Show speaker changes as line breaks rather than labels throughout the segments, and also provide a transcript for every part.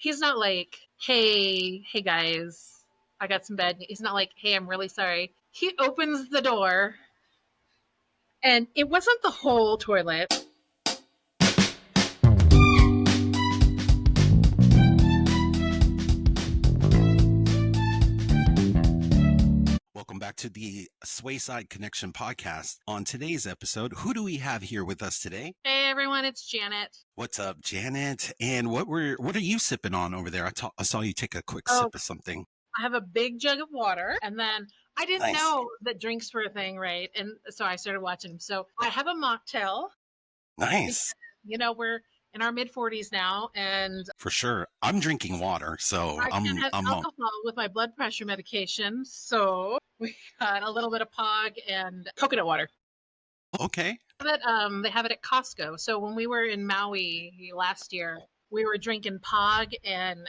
He's not like, hey guys, I got some bad news. He's not like, hey, I'm really sorry. He opens the door, and it wasn't the whole toilet.
Welcome back to the SwaySide Connection Podcast. On today's episode, who do we have here with us today?
Hey everyone, it's Janet.
What's up, Janet? And what are you sipping on over there? I saw you take a quick sip of something.
I have a big jug of water, and then I didn't know that drinks were a thing, right? And so I started watching them. So I have a mocktail.
Nice.
Because, we're in our mid-40s now, and
for sure, I'm drinking water, so
I can't have alcohol with my blood pressure medication. So we got a little bit of Pog and coconut water.
Okay.
But they have it at Costco. So when we were in Maui last year, we were drinking Pog and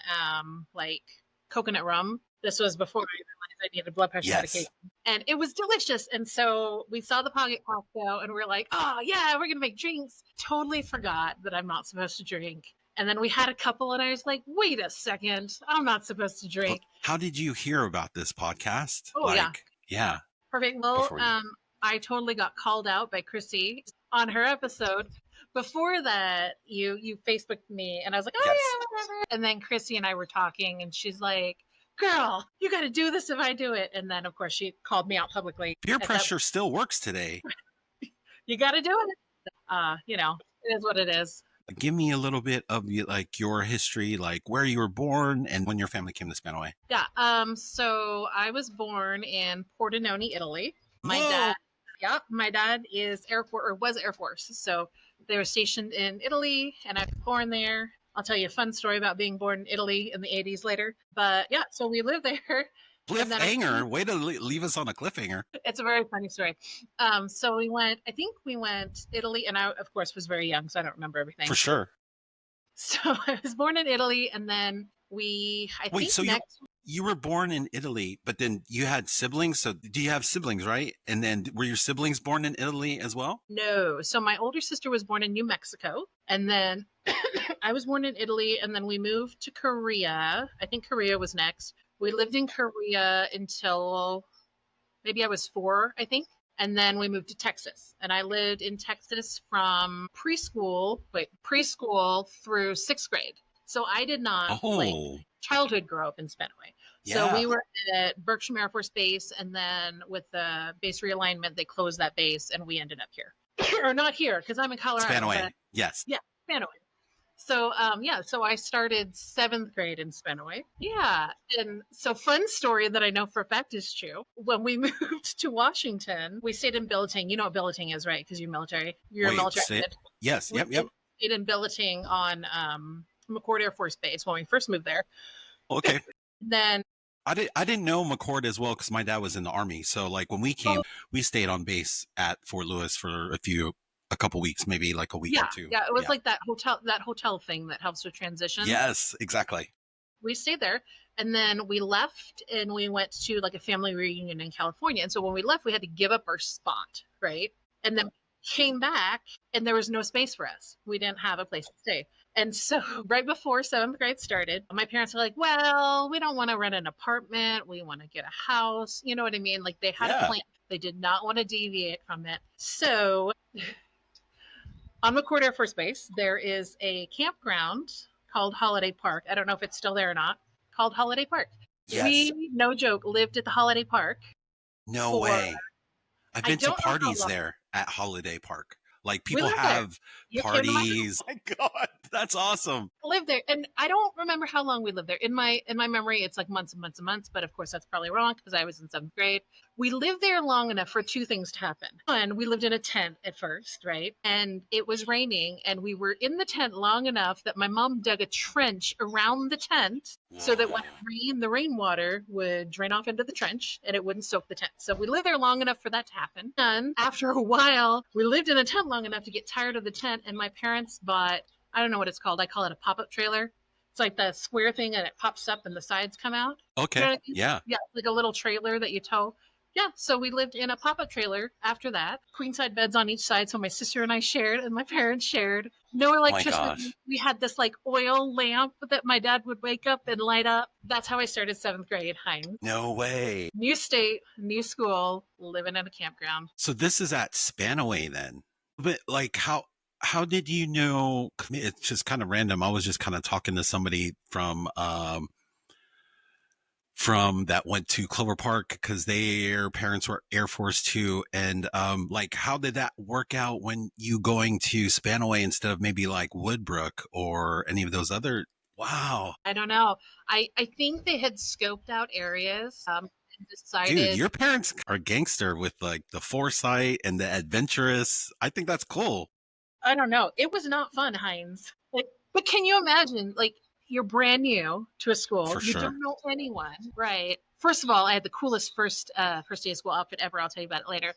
like coconut rum. This was before I realized I needed blood pressure medication. And it was delicious. And so we saw the Pog at Costco and we're like, oh, yeah, we're going to make drinks. Totally forgot that I'm not supposed to drink. And then we had a couple and I was like, wait a second, I'm not supposed to drink.
How did you hear about this podcast?
Oh,
yeah.
Perfect. Well, I totally got called out by Chrissy on her episode. Before that, you Facebooked me and I was like, oh, yeah, whatever. And then Chrissy and I were talking and she's like, girl, you got to do this if I do it. And then, of course, she called me out publicly.
Peer pressure still works today.
You got to do it. It is what it is.
Give me a little bit of your history, like where you were born and when your family came to Spanaway.
Yeah. So I was born in Pordenone, Italy. My dad is was Air Force. So they were stationed in Italy and I was born there. I'll tell you a fun story about being born in Italy in the 80s later. But yeah, so we lived there.
Cliffhanger. Way to leave us on a cliffhanger.
It's a very funny story. So we went Italy, and I, of course, was very young, so I don't remember everything.
For sure.
So I was born in Italy, and then
you were born in Italy, but then you had siblings. So do you have siblings, right? And then were your siblings born in Italy as well?
No. So my older sister was born in New Mexico, and then I was born in Italy, and then we moved to Korea. I think Korea was next. We lived in Korea until maybe I was 4, I think. And then we moved to Texas. And I lived in Texas from preschool through 6th grade. So I did not childhood grow up in Spanaway. Yeah. So we were at Berkshire Air Force Base. And then with the base realignment, they closed that base and we ended up here. Or not here, because I'm in Colorado.
Spanaway, yes.
Yeah, Spanaway. So, so I started 7th grade in Spanaway. Yeah. And so fun story that I know for a fact is true. When we moved to Washington, we stayed in Billeting. You know what Billeting is, right? Because you're military. You're a military kid.
Yes. Yep.
Stayed in Billeting on McCord Air Force Base when we first moved there.
Okay.
Then
I didn't know McCord as well because my dad was in the Army. So like when we came, we stayed on base at Fort Lewis for a couple weeks, maybe like a week or two.
Yeah, it was like that hotel thing that helps with transition.
Yes, exactly.
We stayed there and then we left and we went to like a family reunion in California. And so when we left, we had to give up our spot, right? And then came back and there was no space for us. We didn't have a place to stay. And so right before 7th grade started, my parents were like, well, we don't want to rent an apartment. We want to get a house. You know what I mean? Like they had a plan. They did not want to deviate from it. So on McCord Air Force Base, there is a campground called Holiday Park. I don't know if it's still there or not. Called Holiday Park. Yes. We, no joke, lived at the Holiday Park.
No way. I've been to parties there at Holiday Park. Like people have parties. Oh my God, that's awesome.
I lived there, and I don't remember how long we lived there. In my memory, it's like months and months and months. But of course, that's probably wrong because I was in 7th grade. We lived there long enough for 2 things to happen. One, we lived in a tent at first, right? And it was raining, and we were in the tent long enough that my mom dug a trench around the tent so that when it rained, the rainwater would drain off into the trench and it wouldn't soak the tent. So we lived there long enough for that to happen. And after a while, we lived in a tent long enough to get tired of the tent, and my parents bought, I don't know what it's called. I call it a pop-up trailer. It's like the square thing and it pops up and the sides come out.
Okay.
You know what I mean?
Yeah.
Yeah. Like a little trailer that you tow. Yeah, so we lived in a pop-up trailer after that. Queen side beds on each side, so my sister and I shared, and my parents shared. No
Oh my
electricity.
gosh.
We had this like oil lamp that my dad would wake up and light up. That's how I started seventh grade, Heinz.
No way.
New state, new school, living in a campground.
So this is at Spanaway then. But like how did you know? It's just kind of random. I was just kind of talking to somebody from that went to Clover Park because their parents were Air Force too. And like how did that work out when you going to Spanaway instead of maybe like Woodbrook or any of those other? Wow.
I don't know. I think they had scoped out areas and
Dude,
decided.
your parents are gangster with like the foresight and the adventurous. I think that's cool.
I don't know. It was not fun, Heinz. Like, but can you imagine? Like, you're brand new to a school.
For
You
sure.
don't know anyone, right? First of all, I had the coolest first day of school outfit ever. I'll tell you about it later.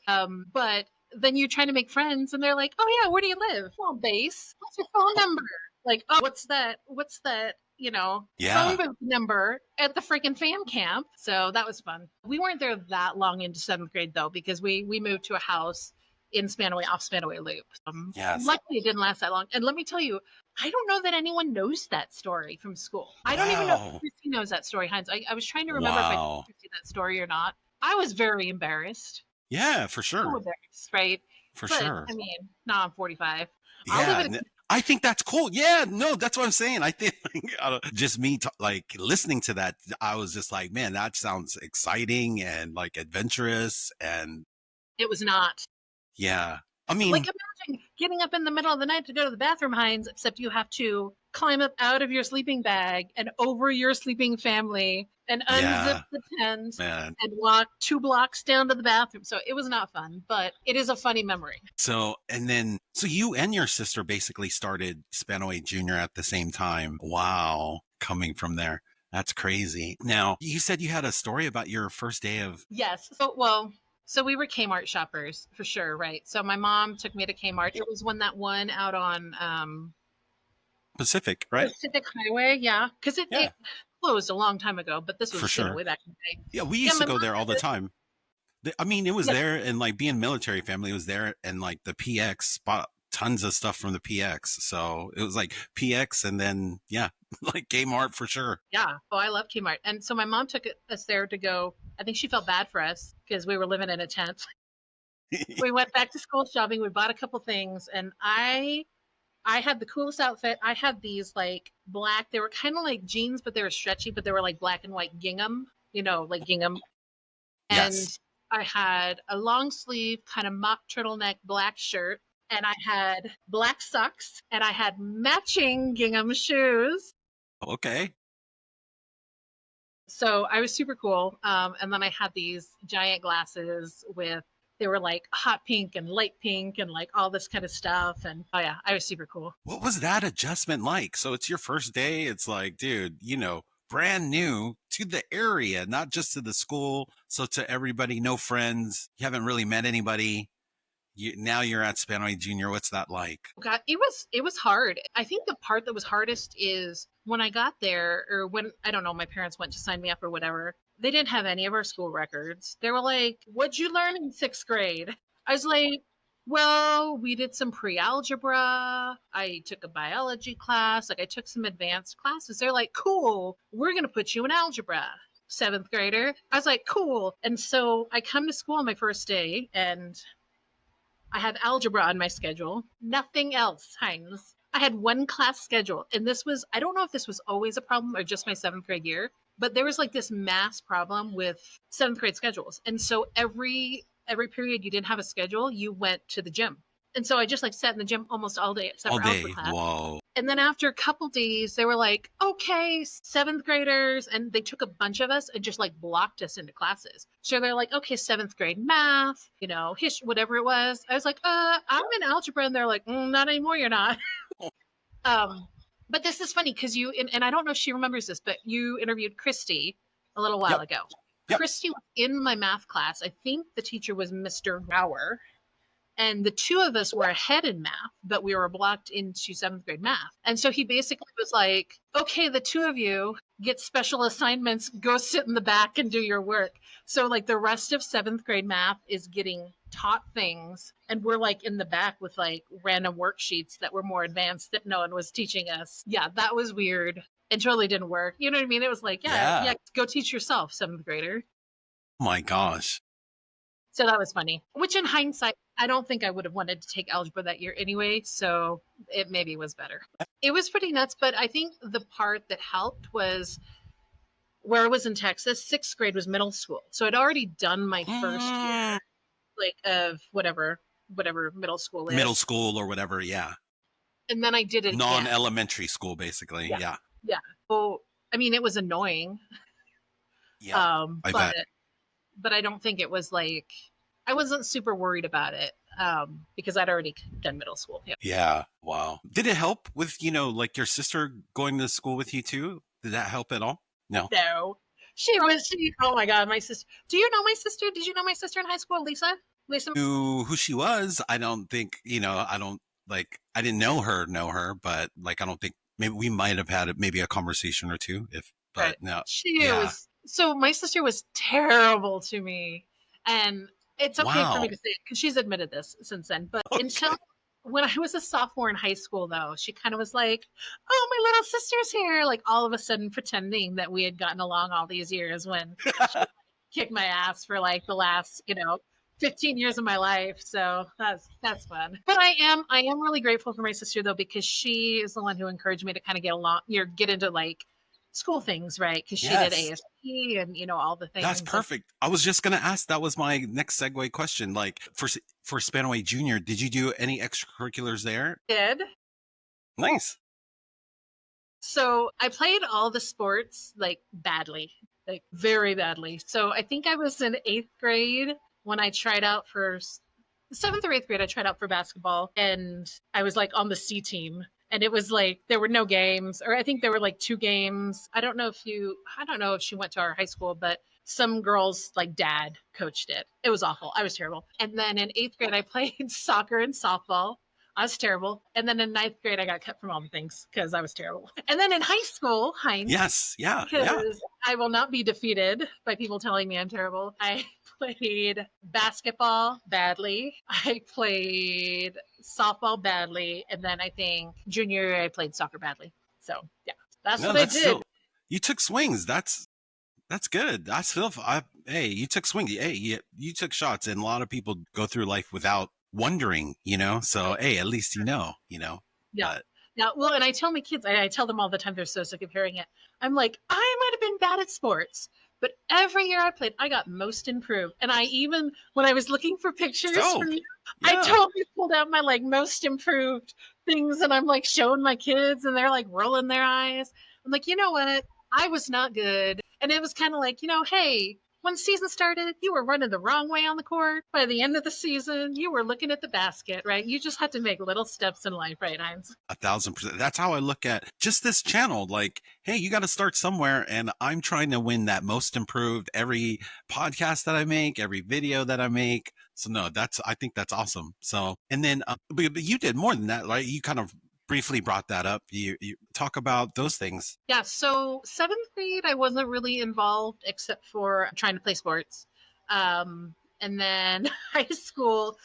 But then you try to make friends, and they're like, "Oh yeah, where do you live? Well, base. What's your phone number? Like, oh, what's that? What's that? Phone
Yeah.
booth number at the freaking fam camp." So that was fun. We weren't there that long into seventh grade though, because we moved to a house in Spanaway off Spanaway Loop.
Yes.
Luckily, it didn't last that long. And let me tell you, I don't know that anyone knows that story from school. I don't even know if
Wow.
Christy knows that story, Heinz. I was trying to remember if I told
Wow.
Christy that story or not. I was very embarrassed.
Yeah, for
So
sure.
embarrassed, right?
For
But
sure.
I mean, now I'm 45. I'll live
Yeah.
in a
I think that's cool. Yeah, no, that's what I'm saying. I think just me like listening to that, I was just like, man, that sounds exciting and like adventurous. And
It was not.
yeah, I
Like
mean,
imagine getting up in the middle of the night to go to the bathroom, Heinz, except you have to climb up out of your sleeping bag and over your sleeping family and unzip
yeah,
the tent
man.
and walk 2 blocks down to the bathroom. So it was not fun, but it is a funny memory.
So, and then, so you and your sister basically started Spanaway Junior at the same time. Wow. Coming from there. That's crazy. Now, you said you had a story about your first day of
Yes. So we were Kmart shoppers for sure, right? So my mom took me to Kmart. It was when that one out on
Pacific, right?
Pacific Highway, yeah, because it,
Yeah,
it closed a long time ago, but this
for
was,
sure.
way back in the day.
Yeah, we
Yeah,
used to
my mom
go there all
had
the time. I mean, it was
yeah,
there, and like being military family, it was there, and like the PX spot tons of stuff from the PX. So it was like PX, and then yeah, like Kmart for sure.
yeah. Oh, I love Kmart. And so my mom took us there to go. I think she felt bad for us because we were living in a tent. We went back to school shopping. We bought a couple things, and I had the coolest outfit. I had these like black. They were kind of like jeans, but they were stretchy, but they were like black and white gingham. Like gingham. And
Yes.
I had a long sleeve kind of mock turtleneck black shirt, and I had black socks, and I had matching gingham shoes.
Okay.
So I was super cool. And then I had these giant glasses with, they were like hot pink and light pink and like all this kind of stuff. And oh yeah, I was super cool.
What was that adjustment like? So it's your first day. It's like, dude, brand new to the area, not just to the school. So to everybody, no friends. You haven't really met anybody. Now you're at Spanaway Junior. What's that like?
God, it was hard. I think the part that was hardest is when I got there, or when I don't know, my parents went to sign me up or whatever. They didn't have any of our school records. They were like, "What'd you learn in sixth grade?" I was like, "Well, we did some pre-algebra. I took a biology class. Like I took some advanced classes." They're like, "Cool. We're gonna put you in algebra." Seventh grader. I was like, "Cool." And so I come to school on my first day, and I had algebra on my schedule, nothing else, Heinz. I had one class schedule. And I don't know if this was always a problem or just my seventh grade year, but there was like this mass problem with seventh grade schedules. And so every period you didn't have a schedule, you went to the gym. And so I just like sat in the gym almost all day except
All
for algebra
day.
class.
Whoa.
And then after a couple days, they were like, okay, seventh graders. And they took a bunch of us and just like blocked us into classes. So they're like, okay, seventh grade math, history, whatever it was. I was like, I'm in algebra. And they're like, not anymore, you're not. um, but this is funny because and I don't know if she remembers this, but you interviewed Christy a little while
Yep.
ago.
Yep.
Christy was in my math class. I think the teacher was Mr. Rauer. And the two of us were ahead in math, but we were blocked into 7th grade math. And so he basically was like, okay, the two of you get special assignments, go sit in the back and do your work. So like the rest of 7th grade math is getting taught things. And we're like in the back with like random worksheets that were more advanced that no one was teaching us. Yeah, that was weird. It totally didn't work. You know what I mean? It was like, yeah, go teach yourself, 7th grader.
Oh my gosh.
So that was funny, which in hindsight, I don't think I would have wanted to take algebra that year anyway. So it maybe was better. It was pretty nuts. But I think the part that helped was where I was in Texas, 6th grade was middle school. So I'd already done my first year, like of whatever middle school is.
Middle school or whatever. Yeah.
And then I did it
non-elementary school, basically. Yeah.
So, I mean, it was annoying.
Yeah.
But I don't think it was like, I wasn't super worried about it because I'd already done middle school.
Yeah. Wow. Did it help with, like your sister going to school with you too? Did that help at all? No.
No. Oh my God, my sister. Do you know my sister? Did you know my sister in high school, Lisa?
Who she was, I don't think, I didn't know her, but like, I don't think, maybe we might have had maybe a conversation or two no.
So my sister was terrible to me, and it's okay for me to say it because she's admitted this since then. But until when I was a sophomore in high school, though, she kind of was like, "Oh, my little sister's here!" Like all of a sudden, pretending that we had gotten along all these years when she kicked my ass for like the last, 15 years of my life. So that's fun. But I am really grateful for my sister though, because she is the one who encouraged me to kind of get into like school things, right? Because she did ASP and all the things.
That's perfect. I was just gonna ask. That was my next segue question. Like for Spanaway Junior, did you do any extracurriculars there?
Did.
Nice.
So I played all the sports like badly, like very badly. So I think I was in 8th grade when I tried out for 7th or 8th grade. I tried out for basketball, and I was like on the C team. And it was like, there were no games, or I think there were like 2 games. I don't know if she went to our high school, but some girl's like dad coached it. It was awful. I was terrible. And then in 8th grade, I played soccer and softball. I was terrible. And then in 9th grade, I got cut from all the things because I was terrible. And then in high school, Heinz.
Yes. Yeah.
Because I will not be defeated by people telling me I'm terrible. I played basketball badly. I played softball badly. And then I think junior year, I played soccer badly. So yeah, that's what I did.
You took swings. That's good. Hey, you took swings. Hey, you took shots, and a lot of people go through life without wondering, so hey, at least yeah.
Yeah, well, and I tell my kids, I tell them all the time, they're so sick of hearing it. I'm like, I might have been bad at sports, but every year I played, I got most improved. And I even, when I was looking for pictures from you, I totally pulled out my like most improved things, and I'm like showing my kids, and they're like rolling their eyes. I'm like, you know what? I was not good. And it was kind of like, hey, when season started, you were running the wrong way on the court. By the end of the season, you were looking at the basket, right? You just had to make little steps in life, right, Heinz?
1,000%. That's how I look at just this channel. Like, hey, you got to start somewhere. And I'm trying to win that most improved every podcast that I make, every video that I make. So no, I think that's awesome. So, and then, but you did more than that, right? You kind of briefly brought that up. You talk about those things.
Yeah. So 7th grade, I wasn't really involved except for trying to play sports. And then high school,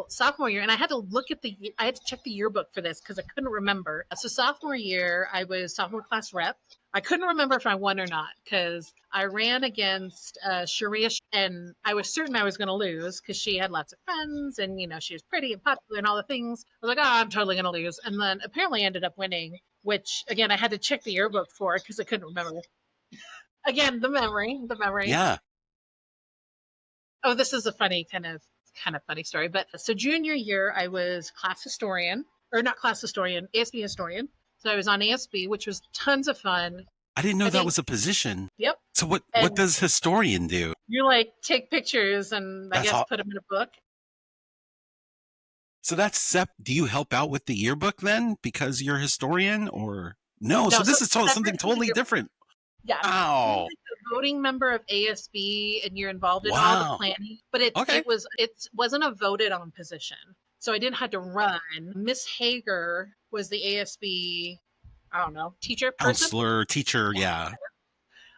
sophomore year, and I had to check the yearbook for this because I couldn't remember. So sophomore year, I was sophomore class rep. I couldn't remember if I won or not because I ran against Sharia, and I was certain I was going to lose because she had lots of friends and, she was pretty and popular and all the things. I was like, I'm totally going to lose. And then apparently ended up winning, which, again, I had to check the yearbook for because I couldn't remember. Again, the memory.
Yeah.
Oh, this is a funny kind of funny story. But so junior year, I was ASB historian. So I was on ASB, which was tons of fun.
I didn't know that was a position.
Yep.
So what does historian do?
You like take pictures and I guess put them in a book.
So do you help out with the yearbook then because you're a historian or no? So this is something totally different.
Yeah.
Wow.
voting member of ASB and you're involved in all the
Wow.
planning, but it
Okay.
wasn't a voted on position. So I didn't have to run. Miss Hager was the ASB, I don't know, teacher person.
Counselor, teacher, yeah.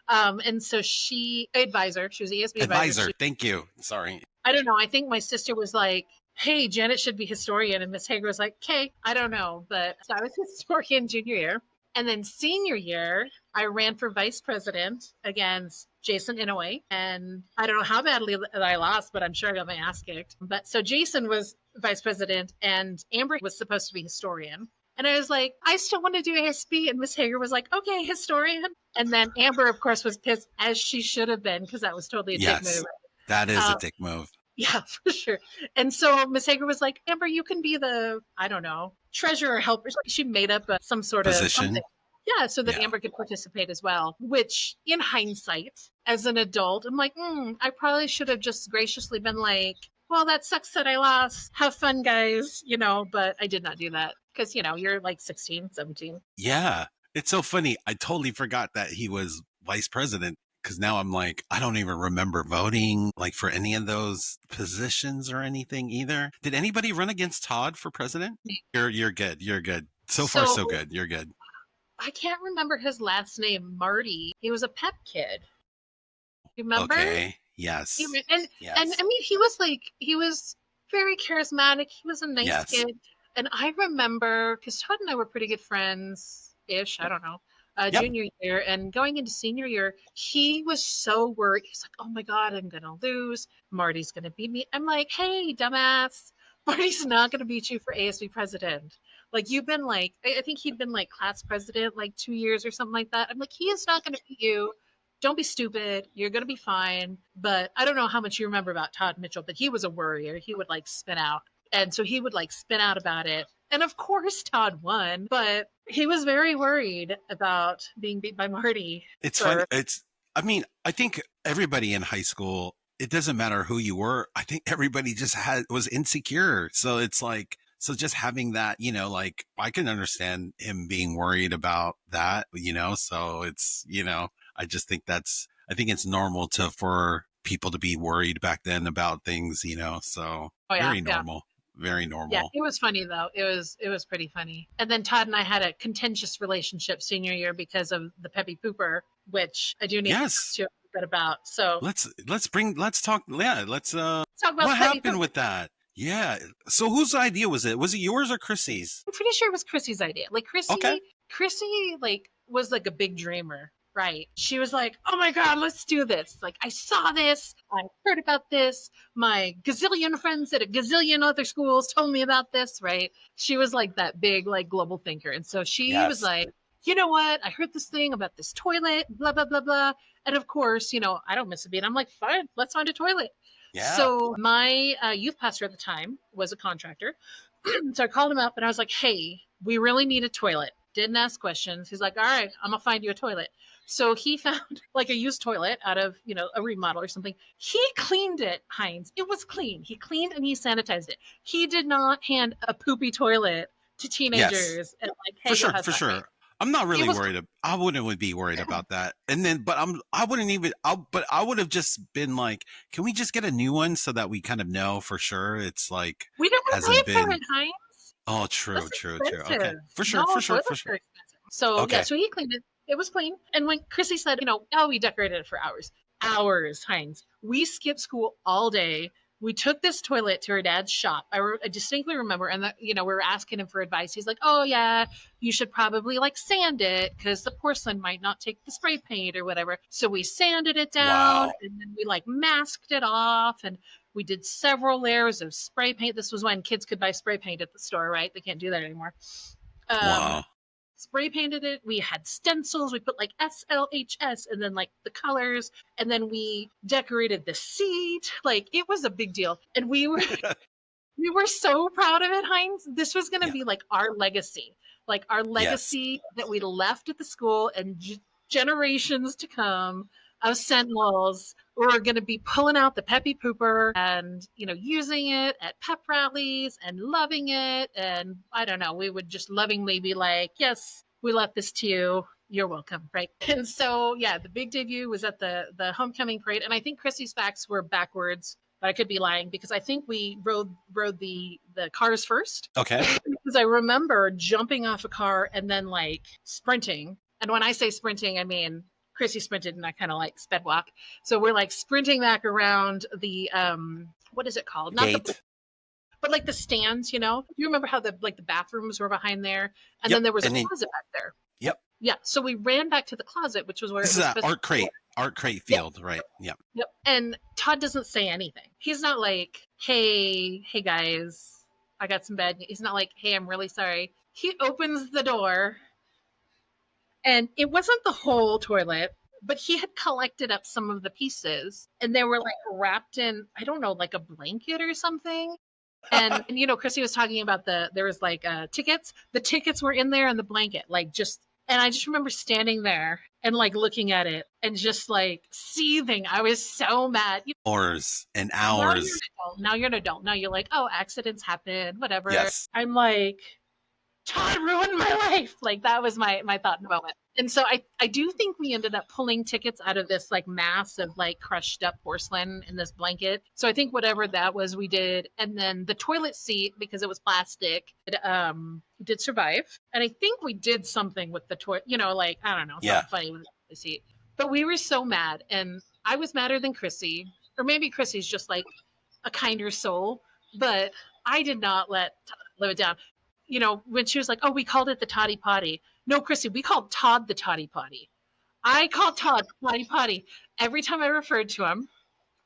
And so she was the ASB
Advisor. Thank you. Sorry.
I don't know. I think my sister was like, hey, Janet should be historian. And Miss Hager was like, okay, I don't know. But so I was historian junior year. And then senior year, I ran for vice president against Jason Inouye. And I don't know how badly I lost, but I'm sure I got my ass kicked. But so Jason was vice president and Amber was supposed to be historian. And I was like, I still want to do ASB. And Miss Hager was like, okay, historian. And then Amber, of course, was pissed, as she should have been, because that was totally a dick move.
That is a dick move.
Yeah, for sure. And so Miss Hager was like, Amber, you can be the, I don't know, treasurer helper. She made up some sort
Position.
of something. Yeah, so that Amber could participate as well, which in hindsight, as an adult, I'm like, I probably should have just graciously been like, well, that sucks that I lost. Have fun, guys, but I did not do that because, you're like 16, 17.
Yeah. It's so funny. I totally forgot that he was vice president because now I'm like, I don't even remember voting like for any of those positions or anything either. Did anybody run against Todd for president? You're good. You're good. So far, so good. You're good.
I can't remember his last name, Marty. He was a Pep kid. You remember?
Okay. Yes.
And I mean, he was very charismatic. He was a nice kid. And I remember, because Todd and I were pretty good friends-ish, I don't know, junior year. And going into senior year, he was so worried. He's like, oh my God, I'm going to lose. Marty's going to beat me. I'm like, hey, dumbass. Marty's not going to beat you for ASB president. Like, you've been like, I think he'd been like class president like 2 years or something like that. I'm like, he is not going to beat you. Don't be stupid. You're going to be fine. But I don't know how much you remember about Todd Mitchell, but he was a worrier. He would like spin out. And so he would like spin out about it. And of course, Todd won, but he was very worried about being beat by Marty.
It's funny. I think everybody in high school, it doesn't matter who you were. I think everybody just was insecure. So it's like, so just having that, like I can understand him being worried about that, so it's, I just think I think it's normal for people to be worried back then about things, so very normal. Very normal.
Yeah, it was funny though. It was pretty funny. And then Todd and I had a contentious relationship senior year because of the Peppy Pooper, which I do need to talk to you a bit about. So
let's talk. Yeah, let's talk
about
what happened with that. Yeah. So whose idea was it? Was it yours or Chrissy's?
I'm pretty sure it was Chrissy's idea. Like Chrissy like was like a big dreamer. Right. She was like, oh my God, let's do this. Like, I saw this. I heard about this. My gazillion friends at a gazillion other schools told me about this. Right. She was like that big, like global thinker. And so she was like, you know what? I heard this thing about this toilet, blah, blah, blah, blah. And of course, I don't miss a beat. I'm like, fine, let's find a toilet. Yeah. So my youth pastor at the time was a contractor. So I called him up and I was like, hey, we really need a toilet. Didn't ask questions. He's like, all right, I'm going to find you a toilet. So he found like a used toilet out of, a remodel or something. He cleaned it, Heinz. It was clean. He cleaned and he sanitized it. He did not hand a poopy toilet to teenagers. And like, hey,
for sure. I'm not really worried. I wouldn't be worried about that. And then, but I would have just been like, can we just get a new one so that we kind of know for sure? It's like,
we don't pay for it, Heinz.
Oh, true. Okay. For sure.
So so he cleaned it. It was clean. And when Chrissy said, we decorated it for hours, Heinz. We skipped school all day. We took this toilet to her dad's shop. I distinctly remember, and we were asking him for advice. He's like, oh yeah, you should probably like sand it because the porcelain might not take the spray paint or whatever. So we sanded it down and then we like masked it off and we did several layers of spray paint. This was when kids could buy spray paint at the store, right? They can't do that anymore. Spray painted it. We had stencils. We put like SLHS and then like the colors. And then we decorated the seat. Like it was a big deal. And we were so proud of it, Heinz. This was going to be like our legacy. Like our legacy that we left at the school and generations to come of Sentinels. We're going to be pulling out the Peppy Pooper and, using it at pep rallies and loving it. And I don't know, we would just lovingly be like, yes, we left this to you. You're welcome. Right. And so, yeah, the big debut was at the homecoming parade. And I think Chrissy's facts were backwards, but I could be lying because I think we rode the cars first.
Okay.
Because I remember jumping off a car and then like sprinting. And when I say sprinting, I mean Chrissy sprinted and I kind of like sped walk. So we're like sprinting back around the what is it called? Not the
Gate.
but like the stands, you know. You remember how the bathrooms were behind there, and
Yep.
then there was
And
a
then-
closet back there.
Yep.
Yeah. So we ran back to the closet, which was where
This
it
is
was
an
supposed to be.
art crate field, right? Yep.
Yep. And Todd doesn't say anything. He's not like, hey guys, I got some bad news. He's not like, hey, I'm really sorry. He opens the door, and it wasn't the whole toilet, but he had collected up some of the pieces, and they were like wrapped in, I don't know, like a blanket or something. And you know, Chrissy was talking about there was like tickets. The tickets were in there and the blanket, like just. And I just remember standing there and like looking at it and just like seething. I was so mad.
Hours and
Now you're an
hours.
adult. Now you're an adult. Now you're like, oh, accidents happen, whatever.
Yes.
I'm like, Todd ruined my life. Like that was my thought in the moment. And so I do think we ended up pulling tickets out of this like mass of like crushed up porcelain in this blanket. So I think whatever that was, we did. And then the toilet seat, because it was plastic, did survive. And I think we did something with the toilet, you know, like, I don't know, something funny with the seat. But we were so mad. And I was madder than Chrissy. Or maybe Chrissy's just like a kinder soul. But I did not let Todd live it down. You know, when she was like, oh, we called it the Toddy Potty. No, Chrissy, we called Todd the Toddy Potty. I called Todd Toddy Potty every time I referred to him.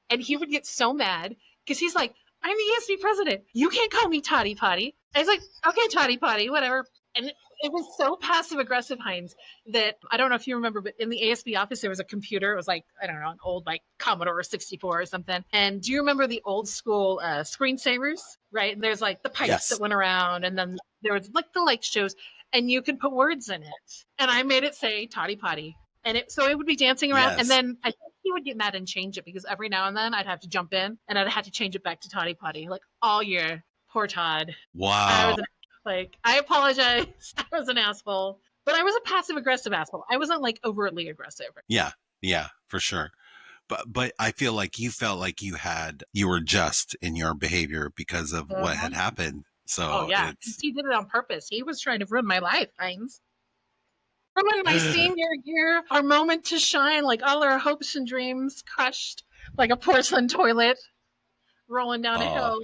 And he would get so mad because he's like, I'm the ESB president. You can't call me Toddy Potty. I was like, okay, Toddy Potty, whatever. And it was so passive aggressive, Heinz, that I don't know if you remember, but in the ASB office, there was a computer. It was like, I don't know, an old like Commodore 64 or something. And do you remember the old school screensavers, right? And there's like the pipes that went around, and then there was like the light shows, and you could put words in it. And I made it say Toddy Potty. And so it would be dancing around. And then I think he would get mad and change it because every now and then I'd have to jump in and I'd have to change it back to Toddy Potty. Like all year. Poor Todd.
Wow.
I apologize. I was an asshole. But I was a passive aggressive asshole. I wasn't like overtly aggressive.
Yeah, for sure. But I feel like you felt like you were just in your behavior because of what had happened. So
he did it on purpose. He was trying to ruin my life, Heinz. Ruin my senior year, our moment to shine, like all our hopes and dreams crushed like a porcelain toilet rolling down a hill.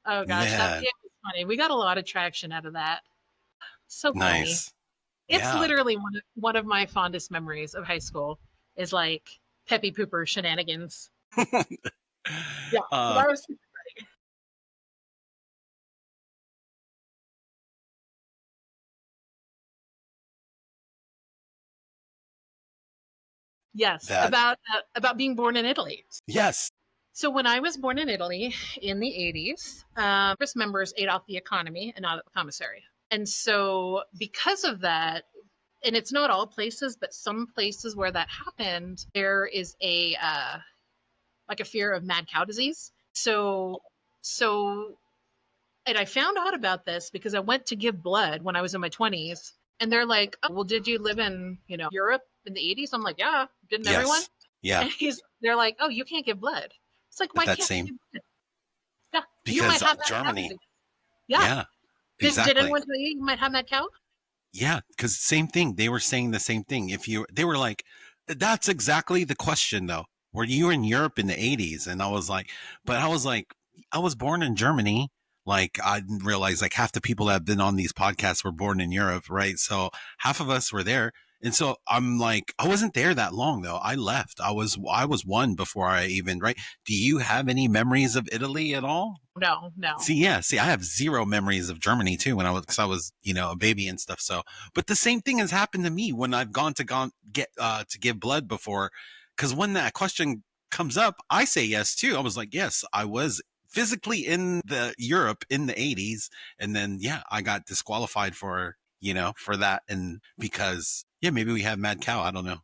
Oh gosh, it was funny. We got a lot of traction out of that. So funny.
Nice.
It's literally one of my fondest memories of high school is like Peppy Pooper Shenanigans. Yeah, that was super funny. Yes, about being born in Italy.
Yes.
So when I was born in Italy in the 80s, first members ate off the economy and not at the commissary. And so because of that, and it's not all places, but some places where that happened, there is a fear of mad cow disease. So, and I found out about this because I went to give blood when I was in my 20s, and they're like, oh, well, did you live in, Europe in the 80s? I'm like, yeah, didn't everyone?
Yeah.
And they're like, oh, you can't give blood. It's like, why can't you give blood? Yeah,
because
you might have
Germany.
Yeah.
Exactly.
Did anyone tell you might have mad cow?
Yeah, because same thing. They were saying the same thing. They were like, that's exactly the question though. Were you in Europe in the 80s? And I was like, I was born in Germany. Like I didn't realize like half the people that have been on these podcasts were born in Europe, right? So half of us were there. And so I'm like, I wasn't there that long though. I left. I was one before I even, right? Do you have any memories of Italy at all?
No.
See, I have zero memories of Germany too when I was, a baby and stuff. So, but the same thing has happened to me when I've gone to give blood before. Cause when that question comes up, I say yes too. I was like, yes, I was physically in the Europe in the 80s. And then, I got disqualified for that. And because, maybe we have mad cow. I don't know.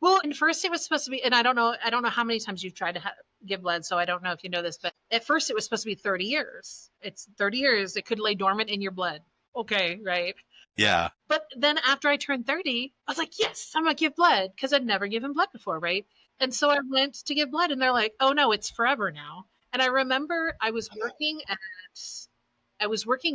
Well, and first it was supposed to be, and I don't know how many times you've tried to give blood, so I don't know if you know this, but at first it was supposed to be 30 years. It's 30 years. It could lay dormant in your blood. Okay, right.
Yeah.
But then after I turned 30, I was like, yes, I'm going to give blood because I'd never given blood before, right? And so I went to give blood and they're like, oh no, it's forever now. And I remember I was working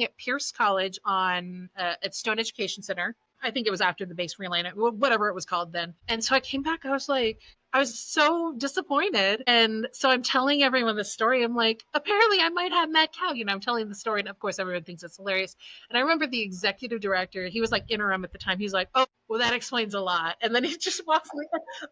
at Pierce College on at Stone Education Center. I think it was after the base realignment, whatever it was called then. And so I came back. I was so disappointed. And so I'm telling everyone this story. I'm like, apparently I might have mad cow. I'm telling the story. And of course, everyone thinks it's hilarious. And I remember the executive director, he was like interim at the time. He's like, oh, well, that explains a lot. And then he just walks away.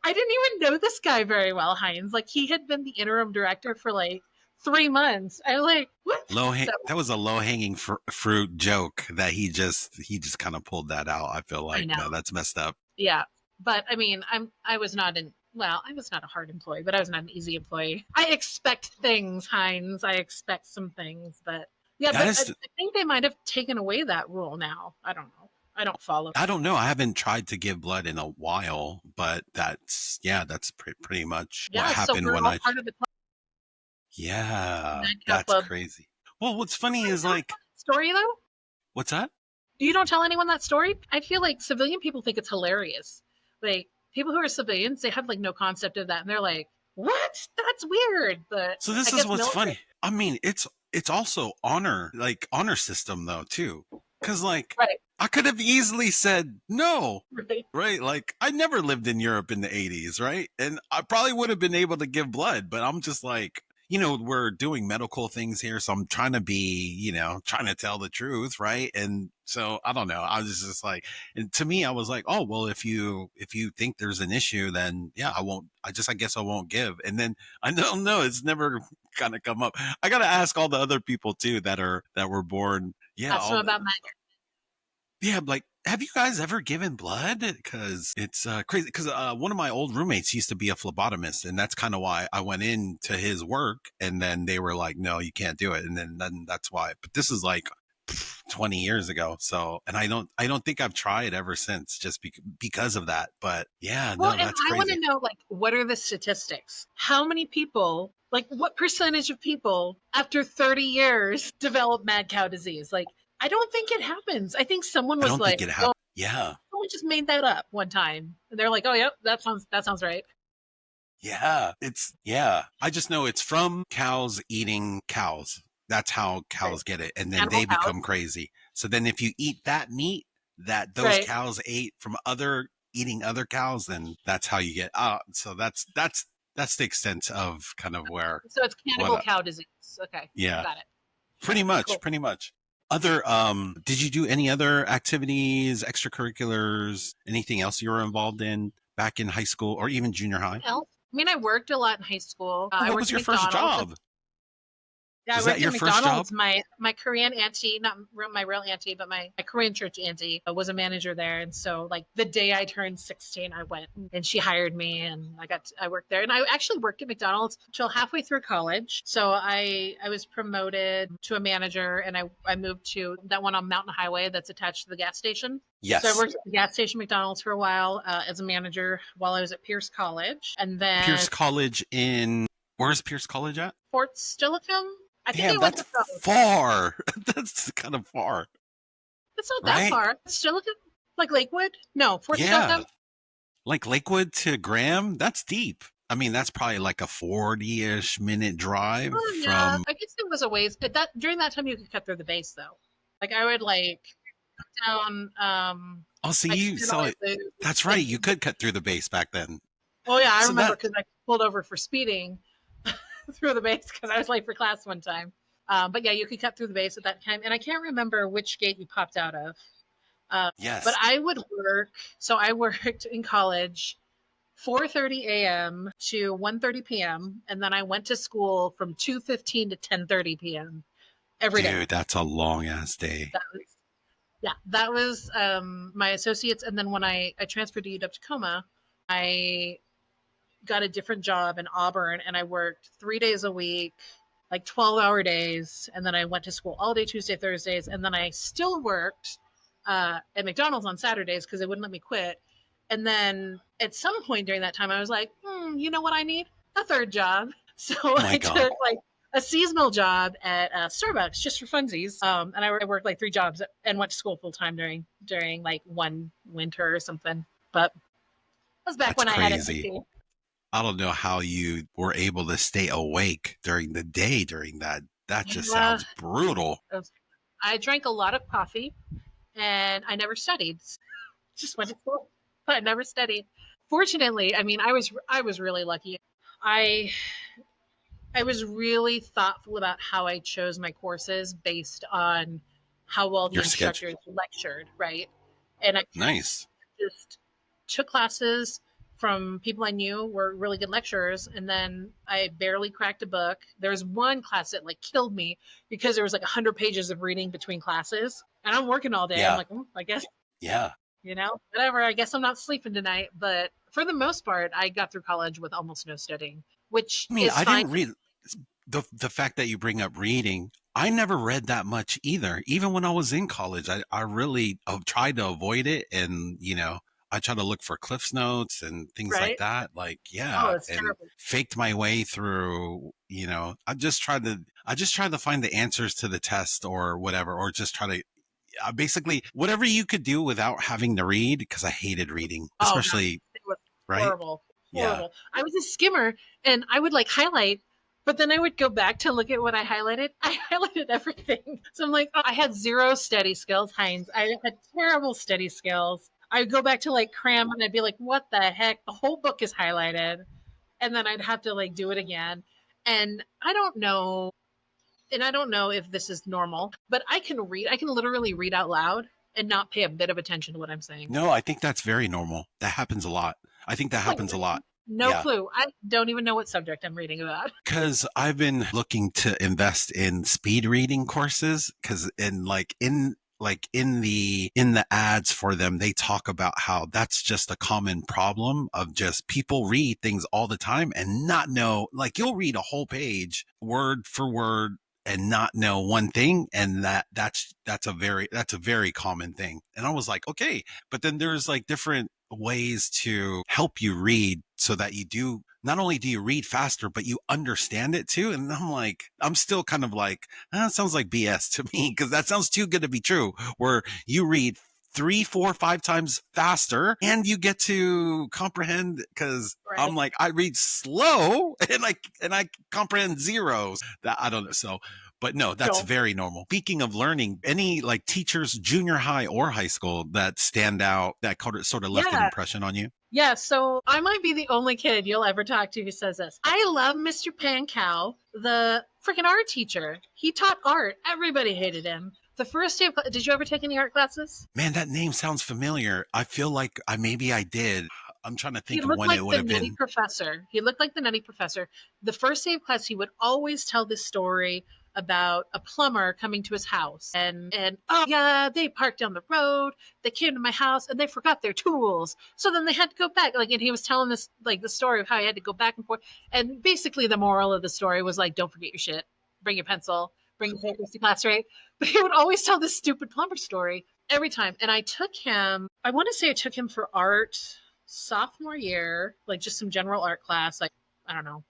I didn't even know this guy very well, Heinz. Like he had been the interim director for like 3 months. I was like, what?
That was a low hanging fruit joke that he just kind of pulled that out. I feel like no, that's messed up.
Yeah, but I mean, I was not a hard employee, but I was not an easy employee. I expect things, Heinz. I expect some things, but yeah, I think they might have taken away that rule now. I don't know. I don't follow.
I don't know. I haven't tried to give blood in a while, but that's pretty much what happened when I. Part of the club. Yeah, that's crazy. Well, what's funny is like
story though.
What's that?
You don't tell anyone that story? I feel like civilian people think it's hilarious. Like people who are civilians, they have like no concept of that, and they're like, "What? That's weird." But
so this is what's funny. I mean, it's also honor system though too, because like I could have easily said no, right? Like I never lived in Europe in the 80s, right? And I probably would have been able to give blood, but I'm just like, we're doing medical things here, so I'm trying to be, trying to tell the truth, right? And so I don't know. I was just like, and to me, I was like, oh well, if you think there's an issue, then yeah, I won't. I guess I won't give. And then I don't know. It's never kind of come up. I gotta ask all the other people too that were born. Yeah,
about my.
Yeah, like, have you guys ever given blood? Because it's crazy. Because one of my old roommates used to be a phlebotomist, and that's kind of why I went into his work. And then they were like, "No, you can't do it." And then that's why. But this is like 20 years ago. So, and I don't think I've tried ever since, just because of that. But yeah, well, no, that's crazy.
I want to know, like, what are the statistics? How many people? Like, what percentage of people after 30 years develop mad cow disease? Like. I don't think it happens. I think someone was like,
yeah.
Someone just made that up one time. And they're like, oh, yep, that sounds right.
Yeah, I just know it's from cows eating cows. That's how cows get it. And then they become crazy. So then if you eat that meat that those cows ate from eating other cows, then that's how you get so that's the extent of kind of where.
So it's cannibal cow disease. Okay.
Yeah.
Got it.
Pretty much. Other, did you do any other activities, extracurriculars, anything else you were involved in back in high school or even junior high?
I mean, I worked a lot in high school.
What was your first job?
Yeah, I worked at McDonald's. My Korean auntie, not my real auntie, but my Korean church auntie was a manager there. And so like the day I turned 16, I went and she hired me and I worked there. And I actually worked at McDonald's till halfway through college. So I was promoted to a manager and I moved to that one on Mountain Highway that's attached to the gas station.
Yes.
So I worked at the gas station McDonald's for a while as a manager while I was at Pierce College. And then
Pierce College where's Pierce College at?
Fort Steilacoom. I think
Damn, that's far. That's kind of far.
It's not that far. Steilacoom, like Lakewood? No, Fort Steilacoom.
Like Lakewood to Graham? That's deep. I mean, that's probably like a 40-ish minute drive from.
I guess it was a ways. But during that time, you could cut through the base though. Like I would down.
Oh, so you saw it. That's right. You could cut through the base back then.
Oh yeah, I remember because I pulled over for speeding. Through the base because I was late for class one time. But yeah, you could cut through the base at that time. And I can't remember which gate you popped out of.
Yes.
But I would work. So I worked in college 4:30 a.m. to 1:30 p.m. And then I went to school from 2:15 to 10:30 p.m. every day.
Dude, that's a long ass day.
That was my associates. And then when I transferred to UW-Tacoma, I got a different job in Auburn and I worked 3 days a week, like 12-hour days. And then I went to school all day, Tuesday, Thursdays. And then I still worked at McDonald's on Saturdays because they wouldn't let me quit. And then at some point during that time, I was like, you know what I need? A third job. So I a seasonal job at Starbucks just for funsies. And I worked like 3 jobs and went to school full time during like one winter or something. But that was back
That's
when I had a
crazy. I don't know how you were able to stay awake during the day during that. That just
Yeah,
sounds brutal.
I drank a lot of coffee and I never studied. Just went to school, but I never studied. Fortunately, I mean, I was really lucky. I I was really thoughtful about how I chose my courses based on how well the
Your schedule.
instructors lectured, right? And I
Nice.
just took classes from people I knew were really good lecturers, and then I barely cracked a book. There was one class that like killed me because there was like 100 pages of reading between classes, and I'm working all day. I'm
Yeah.
like, I guess
Yeah.
whatever. I guess I'm not sleeping tonight. But for the most part, I got through college with almost no studying, which
I mean,
is
I
fine.
didn't read the fact that you bring up reading. I never read that much either. Even when I was in college, I really tried to avoid it. And, I tried to look for Cliff's Notes and things like
Right?
that. Like,
Oh,
yeah.
it's
And
terrible.
faked my way through, I just tried to find the answers to the test or whatever, or just try to basically whatever you could do without having to read, because I hated reading,
Oh god,
especially,
it was
right?
horrible,
Yeah.
horrible. I was a skimmer, and I would like highlight, but then I would go back to look at what I highlighted. I highlighted everything, so I'm like, oh, I had zero study skills, Heinz. I had terrible study skills. I would go back to like cram, and I'd be like, what the heck? The whole book is highlighted, and then I'd have to like do it again. And I don't know if this is normal, but I can read. I can literally read out loud and not pay a bit of attention to what I'm saying.
No, I think that's very normal. That happens a lot. I think that
Like
happens a lot.
no
Yeah.
clue. I don't even know what subject I'm reading about.
Because I've been looking to invest in speed reading courses, because in the ads for them, they talk about how that's just a common problem of just people read things all the time and not know, like, you'll read a whole page word for word and not know one thing, and that's a very common thing. And I was like, okay, but then there's like different ways to help you read so that you do not only do you read faster, but you understand it too. And I'm still kind of like, that sounds like BS to me, because that sounds too good to be true, where you read 3, 4, 5 times faster and you get to comprehend, because I'm
Right.
like, I read slow and I comprehend zeros. That I don't know. So, but no, that's
No.
very normal. Speaking of learning, any like teachers, junior high or high school, that stand out, that sort of left an
Yeah.
impression on you?
Yeah. So I might be the only kid you'll ever talk to who says this. I love Mr. Pankow, the freaking art teacher. He taught art. Everybody hated him. The first day of did you ever take any art classes?
Man, that name sounds familiar. I feel like maybe I did. I'm trying to
He
think of
looked
when
like
it would
the
have
nutty
been.
professor. He looked like the nutty professor. The first day of class, he would always tell this story about a plumber coming to his house, and oh yeah, they parked down the road. They came to my house and they forgot their tools. So then they had to go back. Like, and he was telling this like the story of how he had to go back and forth. And basically, the moral of the story was like, don't forget your shit. Bring your pencil. Bring your papers to class, right? But he would always tell this stupid plumber story every time. And I took him. I want to say I took him for art sophomore year, like just some general art class, like I don't know.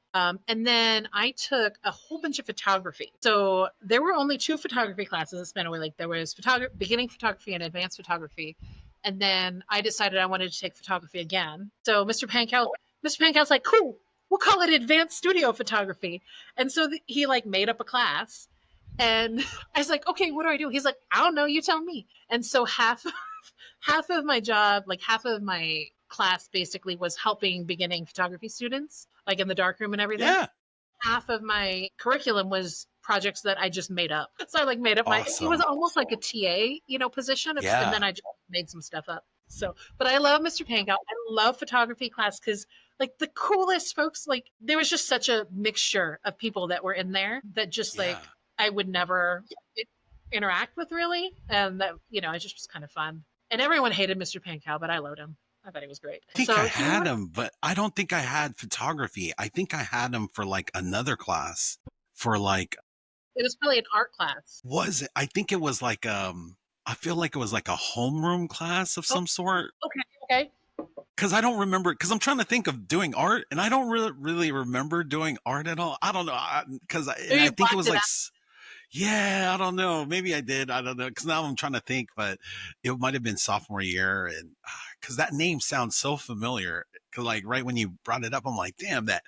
And then I took a whole bunch of photography. So there were only 2 photography classes at Spanaway. Like there was beginning photography and advanced photography. And then I decided I wanted to take photography again. So Mr. Pankow's like, cool, we'll call it advanced studio photography. And so he like made up a class. And I was like, okay, what do I do? He's like, I don't know, you tell me. And so half of my job, like half of my class basically was helping beginning photography students, like in the darkroom and everything.
Yeah.
Half of my curriculum was projects that I just made up. So I like made up it was
Awesome.
almost like a TA, position. And
Yeah.
then I just made some stuff up. So, but I love Mr. Pankow. I love photography class because like the coolest folks, like there was just such a mixture of people that were in there that just
Yeah.
like I would never interact with really. And that, it just was kind of fun. And everyone hated Mr. Pankow, but I loved him. I thought he was great.
I think I
So he
had
was,
him, but I don't think I had photography. I think I had him for like another class, for like,
it was probably an art class.
was it? I think it was like I feel like it was like a homeroom class of
Oh,
some sort.
okay, okay.
because I don't remember, because I'm trying to think of doing art, and I don't really remember doing art at all. I don't know, because
Maybe
I
you
think it
blocked
was
it
like,
out.
yeah, I don't know. Maybe I did. I don't know. Because now I'm trying to think, but it might have been sophomore year. And because that name sounds so familiar. Because, like, right when you brought it up, I'm like, damn, that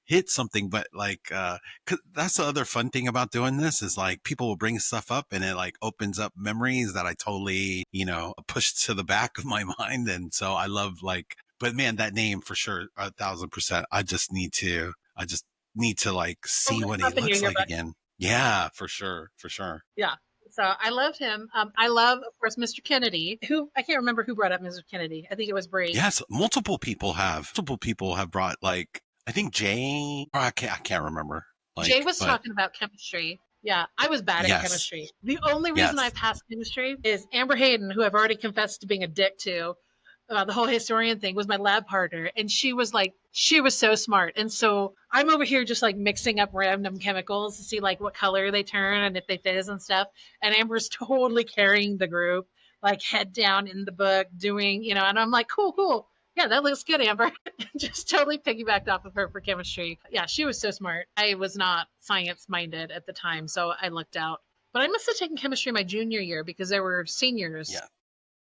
hit something. But, like, cause that's the other fun thing about doing this is, like, people will bring stuff up and it, like, opens up memories that I totally, pushed to the back of my mind. And so I love, like, but man, that name for sure, 1,000%. I just need to, like,
Or
see
look
what
him
he
up in your
looks like
yearbook.
again. Yeah, for sure. For sure.
Yeah. So I loved him. I love, of course, Mr. Kennedy, who I can't remember who brought up Mr. Kennedy. I think it was Bree.
Yes, multiple people have. Multiple people have brought, like, I think Jay, or I can't remember.
Jay
Like,
was
but
talking about chemistry. Yeah, I was bad at
yes.
chemistry. The only reason I
Yes.
passed chemistry is Amber Hayden, who I've already confessed to being a dick to, the whole historian thing, was my lab partner. And she was so smart. And so I'm over here just like mixing up random chemicals to see like what color they turn and if they fizz and stuff. And Amber's totally carrying the group, like head down in the book, doing, and I'm like, cool, cool. Yeah, that looks good, Amber. Just totally piggybacked off of her for chemistry. Yeah, she was so smart. I was not science minded at the time, so I looked out. But I must have taken chemistry my junior year because there were seniors.
Yeah.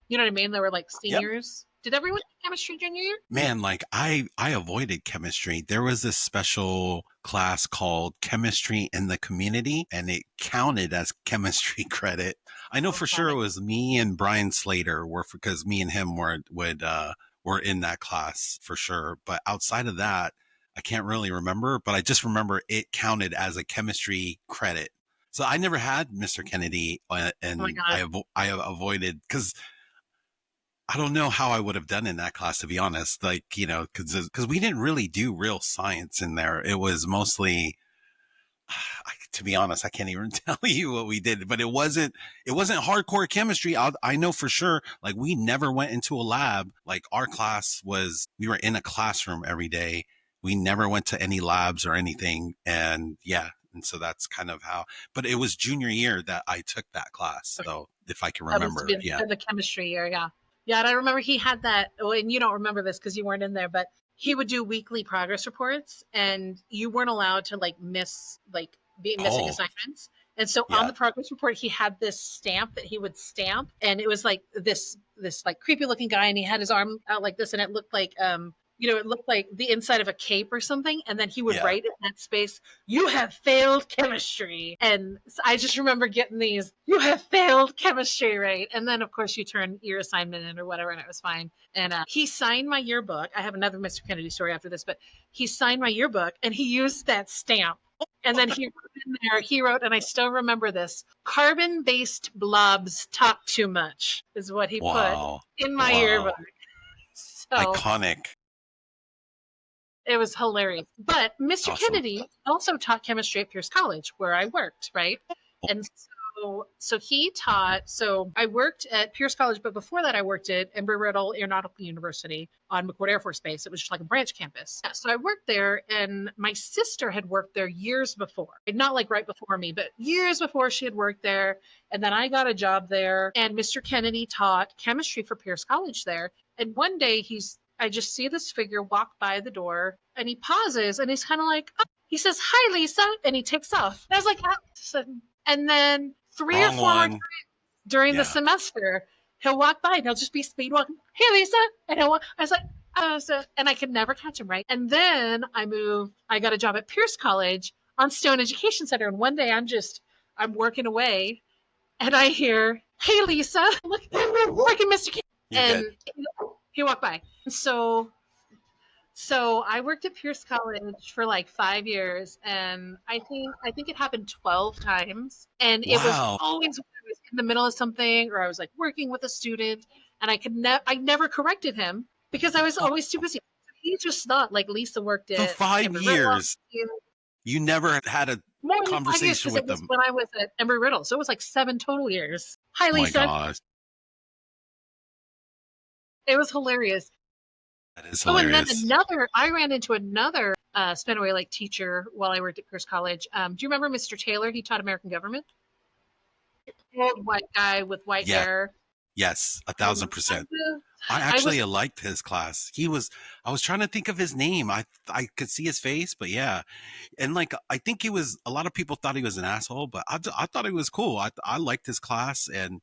You know what I mean? There were like
Yep.
seniors. Did everyone take chemistry junior year?
Man, like, I avoided chemistry. There was this special class called Chemistry in the Community, and it counted as chemistry credit. I know
Oh,
for sure it
funny.
was me and Brian Slater were, because me and him were in that class for sure. But outside of that, I can't really remember, but I just remember it counted as a chemistry credit. So I never had Mr. Kennedy,
Oh my
and
God.
I avoided, because I don't know how I would have done in that class, to be honest. Like, because we didn't really do real science in there. It was mostly, to be honest, I can't even tell you what we did, but it wasn't hardcore chemistry. I know for sure. Like, we never went into a lab. Like, our class we were in a classroom every day. We never went to any labs or anything. And yeah. And so that's kind of how, but it was junior year that I took that class.
Okay.
So if I can
That must have
remember,
been
yeah.
the chemistry year. Yeah. Yeah. And I remember he had that. Oh, and you don't remember this because you weren't in there, but he would do weekly progress reports and you weren't allowed to like be missing
Oh,
assignments. And so on
yeah.
the progress report, he had this stamp that he would stamp, and it was like this like creepy looking guy, and he had his arm out like this, and it looked like it looked like the inside of a cape or something. And then he would
Yeah.
write in that space, "You have failed chemistry." And I just remember getting these, "You have failed chemistry," right? And then of course you turn your assignment in or whatever, and it was fine. And he signed my yearbook. I have another Mr. Kennedy story after this, but he signed my yearbook and he used that stamp. And then he wrote, and I still remember this, "Carbon based blobs talk too much," is what he put
Wow.
in my yearbook.
Wow.
So
Iconic.
it was hilarious. But Mr.
Awesome.
Kennedy also taught chemistry at Pierce College, where I worked, right? And so he taught. So I worked at Pierce College, but before that, I worked at Embry-Riddle Aeronautical University on McCord Air Force Base. It was just like a branch campus. Yeah, so I worked there, and my sister had worked there years before. Not like right before me, but years before she had worked there. And then I got a job there, and Mr. Kennedy taught chemistry for Pierce College there. And one day I just see this figure walk by the door, and he pauses and he's kind of like, oh. He says, "Hi, Lisa," and he takes off. And I was like, oh. And then three or
Wrong
four more
one.
times during the
Yeah.
semester, he'll walk by and he'll just be speed walking. "Hey, Lisa," and I was like, and I could never catch him, right? And then I got a job at Pierce College on Stone Education Center. And one day I'm working away, and I hear, "Hey, Lisa," look, Mr. King.
You're
And
good.
he walked by. So I worked at Pierce College for like 5 years, and I think it happened 12 times, and it was
Wow.
always when I was in the middle of something, or I was like working with a student, and I never corrected him because I was
Oh,
always too busy. He just thought like Lisa worked
so
at
5 years,
Embry-Riddle.
you never had a
More than 5 years
conversation
because it
with
was
them.
when I was at Embry-Riddle, so it was like 7 total years. "Hi,
Oh my
Lisa."
gosh.
It was hilarious.
That is
Oh, and then
hilarious.
I ran into another Spanaway like teacher while I worked at Pierce College. Do you remember Mr. Taylor? He taught American government. Old white guy with white
Yeah.
hair.
Yes,
I love
1,000%.
the-
I
I was
actually liked his class. I was trying to think of his name. I could see his face, but yeah. And like, I think a lot of people thought he was an asshole, but I thought he was cool. I liked his class, and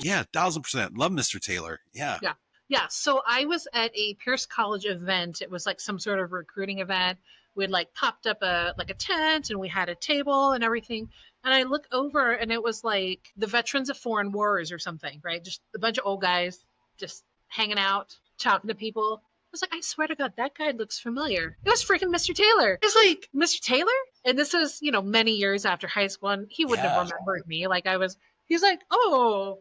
yeah, 1,000%. Love Mr. Taylor. Yeah.
Yeah. Yeah. So I was at a Pierce College event. It was like some sort of recruiting event. We had like popped up a tent and we had a table and everything. And I look over and it was like the veterans of foreign wars or something, right? Just a bunch of old guys just hanging out, talking to people. I was like, I swear to God, that guy looks familiar. It was freaking Mr. Taylor. It's like, Mr. Taylor? And this was, many years after high school, and he wouldn't have
Yeah.
remembered me. He's like, oh,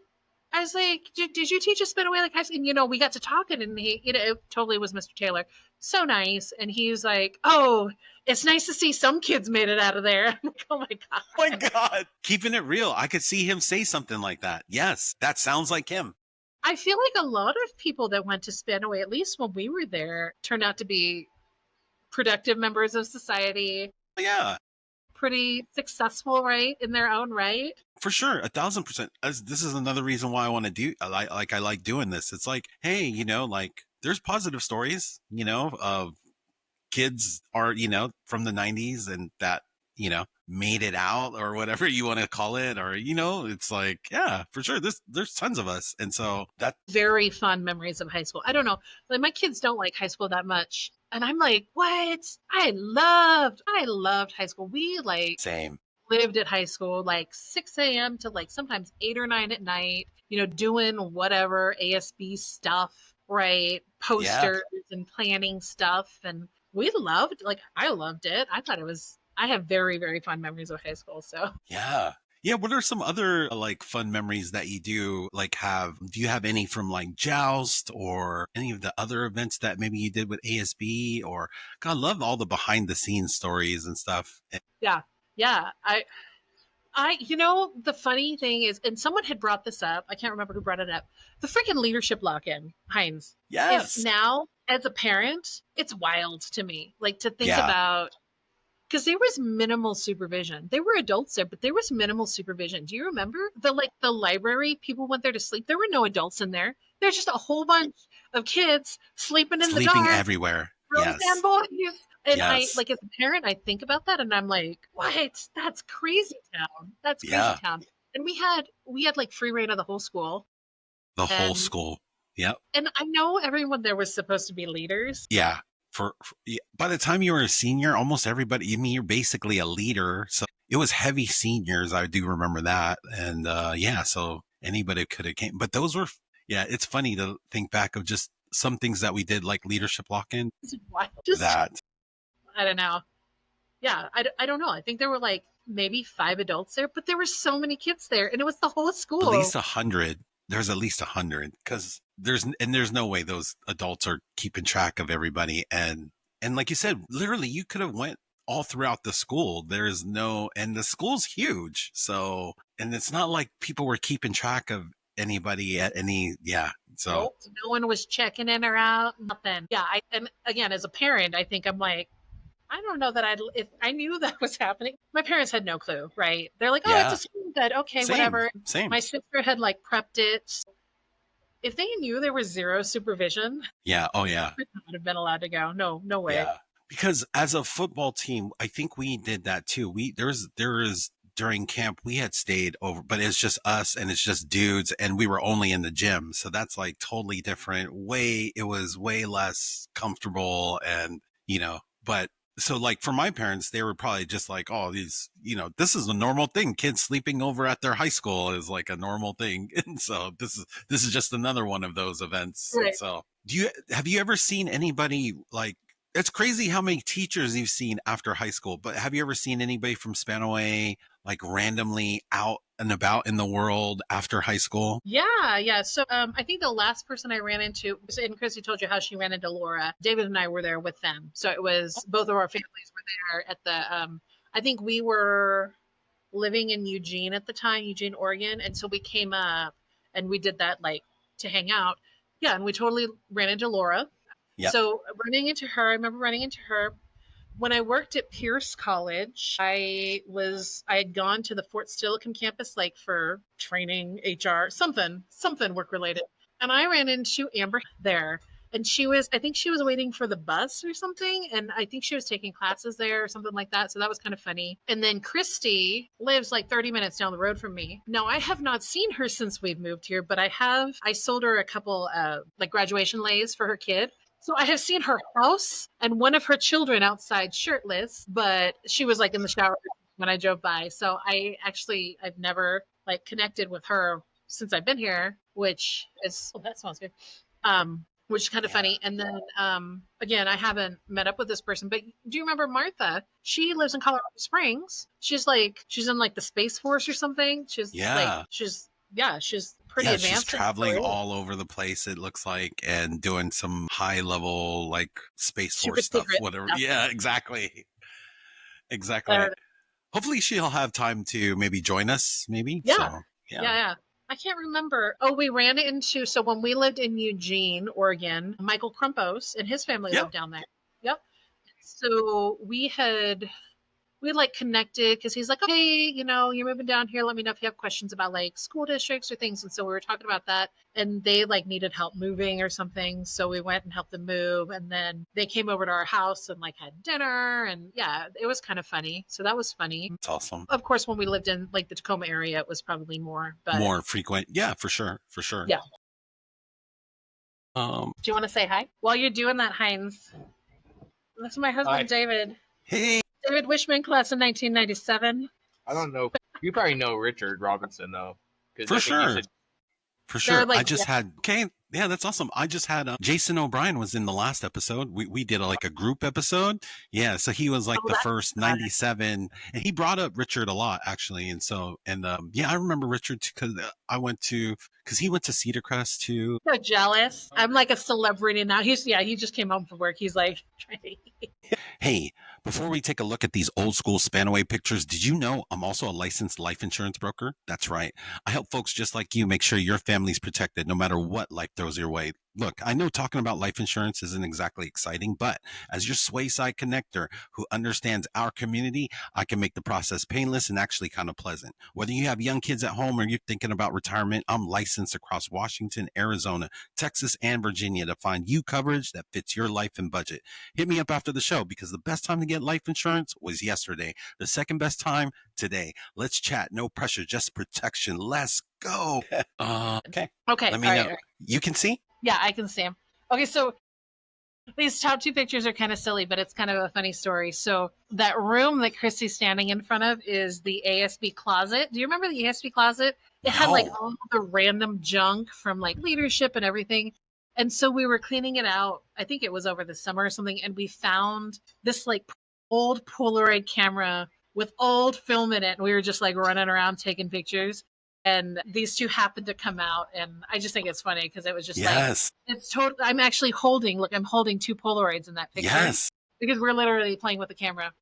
I was like, did you teach us Spanaway like high school? And, we got to talking, and it totally was Mr. Taylor. So nice. And he was like, oh, it's nice to see some kids made it out of there. I'm like, oh my God.
Oh my God. Keeping it real. I could see him say something like that. Yes, that sounds like him.
I feel like a lot of people that went to Spanaway, at least when we were there, turned out to be productive members of society,
Yeah,
pretty successful, right, in their own right.
for sure. 1,000%. This is another reason why I want to I like doing this. It's like, hey, like there's positive stories, of kids are, from the 90s and that, made it out or whatever you want to call it. Or, it's like, yeah, for sure. There's tons of us. And so that
Very fond memories of high school. I don't know. Like my kids don't like high school that much. And I'm like, what? I loved high school. We like
same.
lived at high school like 6 a.m. to like sometimes 8 or 9 at night, doing whatever ASB stuff, right?
Yeah.
Posters and planning stuff. And I loved it. I have very, very fond memories of high school. So
Yeah. Yeah. What are some other like fun memories that you do do you have any from like Joust or any of the other events that maybe you did with ASB or God, I love all the behind the scenes stories and stuff.
yeah, yeah. The funny thing is, and someone had brought this up. I can't remember who brought it up. The freaking leadership lock-in, Heinz. Is
Yes.
now, as a parent, it's wild to me. Like to think
Yeah.
about, because there was minimal supervision. There were adults there, but there was minimal supervision. Do you remember the library? People went there to sleep. There were no adults in there. There's just a whole bunch of kids sleeping in the
Sleeping
dark.
everywhere.
Roseanne
Yes.
boys. And
Yes.
as a parent, I think about that and I'm like, what? That's crazy town. That's crazy
Yeah.
town. And we had like free reign of the whole school.
The whole
And
school. Yep.
and I know everyone there was supposed to be leaders.
Yeah. Yeah, by the time you were a senior, almost everybody, you're basically a leader. So it was heavy seniors. I do remember that. And yeah, so anybody could have came. But those were, yeah, it's funny to think back of just some things that we did, like leadership lock-in.
It's wild. Just
That.
I don't know. Yeah, I don't know. I think there were like maybe 5 adults there, but there were so many kids there, and it was the whole
At
school.
least 100. There's at least 100 because there's no way those adults are keeping track of everybody. And like you said, literally you could have went all throughout the school. And the school's huge. So, and it's not like people were keeping track of anybody at any, yeah. So
Nope, no one was checking in or out, nothing. Yeah, and again, as a parent, I think I'm like, I don't know that if I knew that was happening. My parents had no clue, right? They're like, oh,
yeah,
it's a school good. Okay,
same,
whatever.
same.
My sister had like prepped it. If they knew there was zero supervision,
Yeah. Oh yeah.
I would have been allowed to go. No, no way.
Yeah. Because as a football team, I think we did that too. There is during camp, we had stayed over, but it's just us and it's just dudes and we were only in the gym. So that's like totally different. It was way less comfortable and, but so like for my parents, they were probably just like, oh, these, this is a normal thing. Kids sleeping over at their high school is like a normal thing. And so this is just another one of those events.
Right.
So have you ever seen anybody like, it's crazy how many teachers you've seen after high school, but have you ever seen anybody from Spanaway like randomly out and about in the world after high school?
Yeah. So I think the last person I ran into, and Chrissy told you how she ran into Laura. David and I were there with them. So it was both of our families were there at the, I think we were living in Eugene at the time, Eugene, Oregon. And so we came up and we did that like to hang out. Yeah. And we totally ran into Laura.
Yep.
So I remember running into her. When I worked at Pierce College, I had gone to the Fort Steilacoom campus like for training, HR, something work related. And I ran into Amber there. And I think she was waiting for the bus or something. And I think she was taking classes there or something like that. So that was kind of funny. And then Christy lives like 30 minutes down the road from me. Now, I have not seen her since we've moved here, but I sold her a couple like graduation leis for her kid. So I have seen her house and one of her children outside shirtless, but she was like in the shower when I drove by. So I've never like connected with her since I've been here, which is, oh, that sounds good. Which is kind of funny. And then again, I haven't met up with this person, but do you remember Martha? She lives in Colorado Springs. She's in like the Space Force or something. She's pretty advanced.
She's traveling all over the place, it looks like, and doing some high level like Space Force stuff, whatever. Stuff. Yeah, exactly. Hopefully she'll have time to maybe join us, maybe.
Yeah. So, yeah. I can't remember. Oh, we ran into, so when we lived in Eugene, Oregon, Michael Crumpos and his family lived down there. Yep. So we like connected because he's like, okay, you're moving down here. Let me know if you have questions about like school districts or things. And so we were talking about that, and they like needed help moving or something. So we went and helped them move, and then they came over to our house and like had dinner, and yeah, it was kind of funny. So that was funny.
It's awesome.
Of course, when we lived in like the Tacoma area, it was probably more
frequent. Yeah, for sure.
Yeah. Do you want to say hi while you're doing that, Heinz? That's my husband, hi. David.
Hey.
David Wishman, class of 1997.
I don't know. You probably know Richard Robinson, though.
For sure. For sure. Like, I just had, yeah, that's awesome. I just had Jason O'Brien was in the last episode. We did a group episode. Yeah. So he was like the first 97, and he brought up Richard a lot, actually. And so, I remember Richard because he went to Cedar Crest too.
So jealous. I'm like a celebrity now. He just came home from work. He's like,
hey, before we take a look at these old school Spanaway pictures, did you know I'm also a licensed life insurance broker? That's right. I help folks just like you make sure your family's protected no matter what life throws your way. Look, I know talking about life insurance isn't exactly exciting, but as your SwaySide connector who understands our community, I can make the process painless and actually kind of pleasant. Whether you have young kids at home or you're thinking about retirement, I'm licensed across Washington, Arizona, Texas, and Virginia to find you coverage that fits your life and budget. Hit me up after the show because the best time to get life insurance was yesterday. The second best time, today. Let's chat. No pressure, just protection. Let's go. Okay. Let me know. Right. You can see?
Yeah, I can see him. Okay, so these top two pictures are kind of silly, but it's kind of a funny story. So that room that Christy's standing in front of is the ASB closet. Do you remember the ASB closet? It had like all the random junk from like leadership and everything. And so we were cleaning it out. I think it was over the summer or something. And we found this like old Polaroid camera with old film in it. And we were just like running around taking pictures. And these two happened to come out, and I just think it's funny because it was just like, it's total. I'm actually holding two Polaroids in that picture.
Yes.
Because we're literally playing with the camera.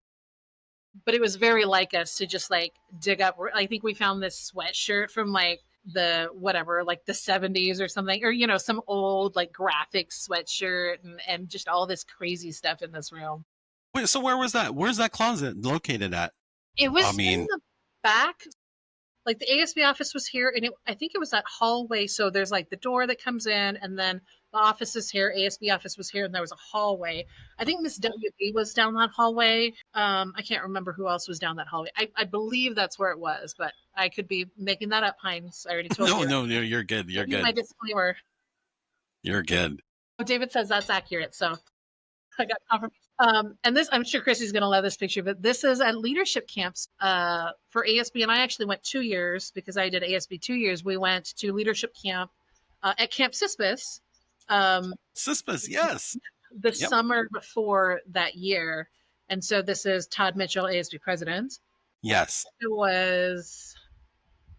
But it was very like us to just like dig up. I think we found this sweatshirt from like the 70s or something, or, some old like graphic sweatshirt and just all this crazy stuff in this room.
Wait, so where was that? Where's that closet located at?
It was in the back. Like the ASB office was here, and I think it was that hallway. So there's like the door that comes in, and then the office is here. ASB office was here, and there was a hallway. I think Miss WB was down that hallway. I can't remember who else was down that hallway. I believe that's where it was, but I could be making that up, Heinz. I already told you.
No, you're good. You're good.
My disclaimer.
You're good.
Oh, David says that's accurate, so I got confirmation. And this, I'm sure Chrissy's going to love this picture, but this is at leadership camps for ASB. And I actually went 2 years because I did ASB 2 years. We went to leadership camp at Camp Cispus.
Cispus, yes.
The summer before that year. And so this is Todd Mitchell, ASB president.
Yes.
It was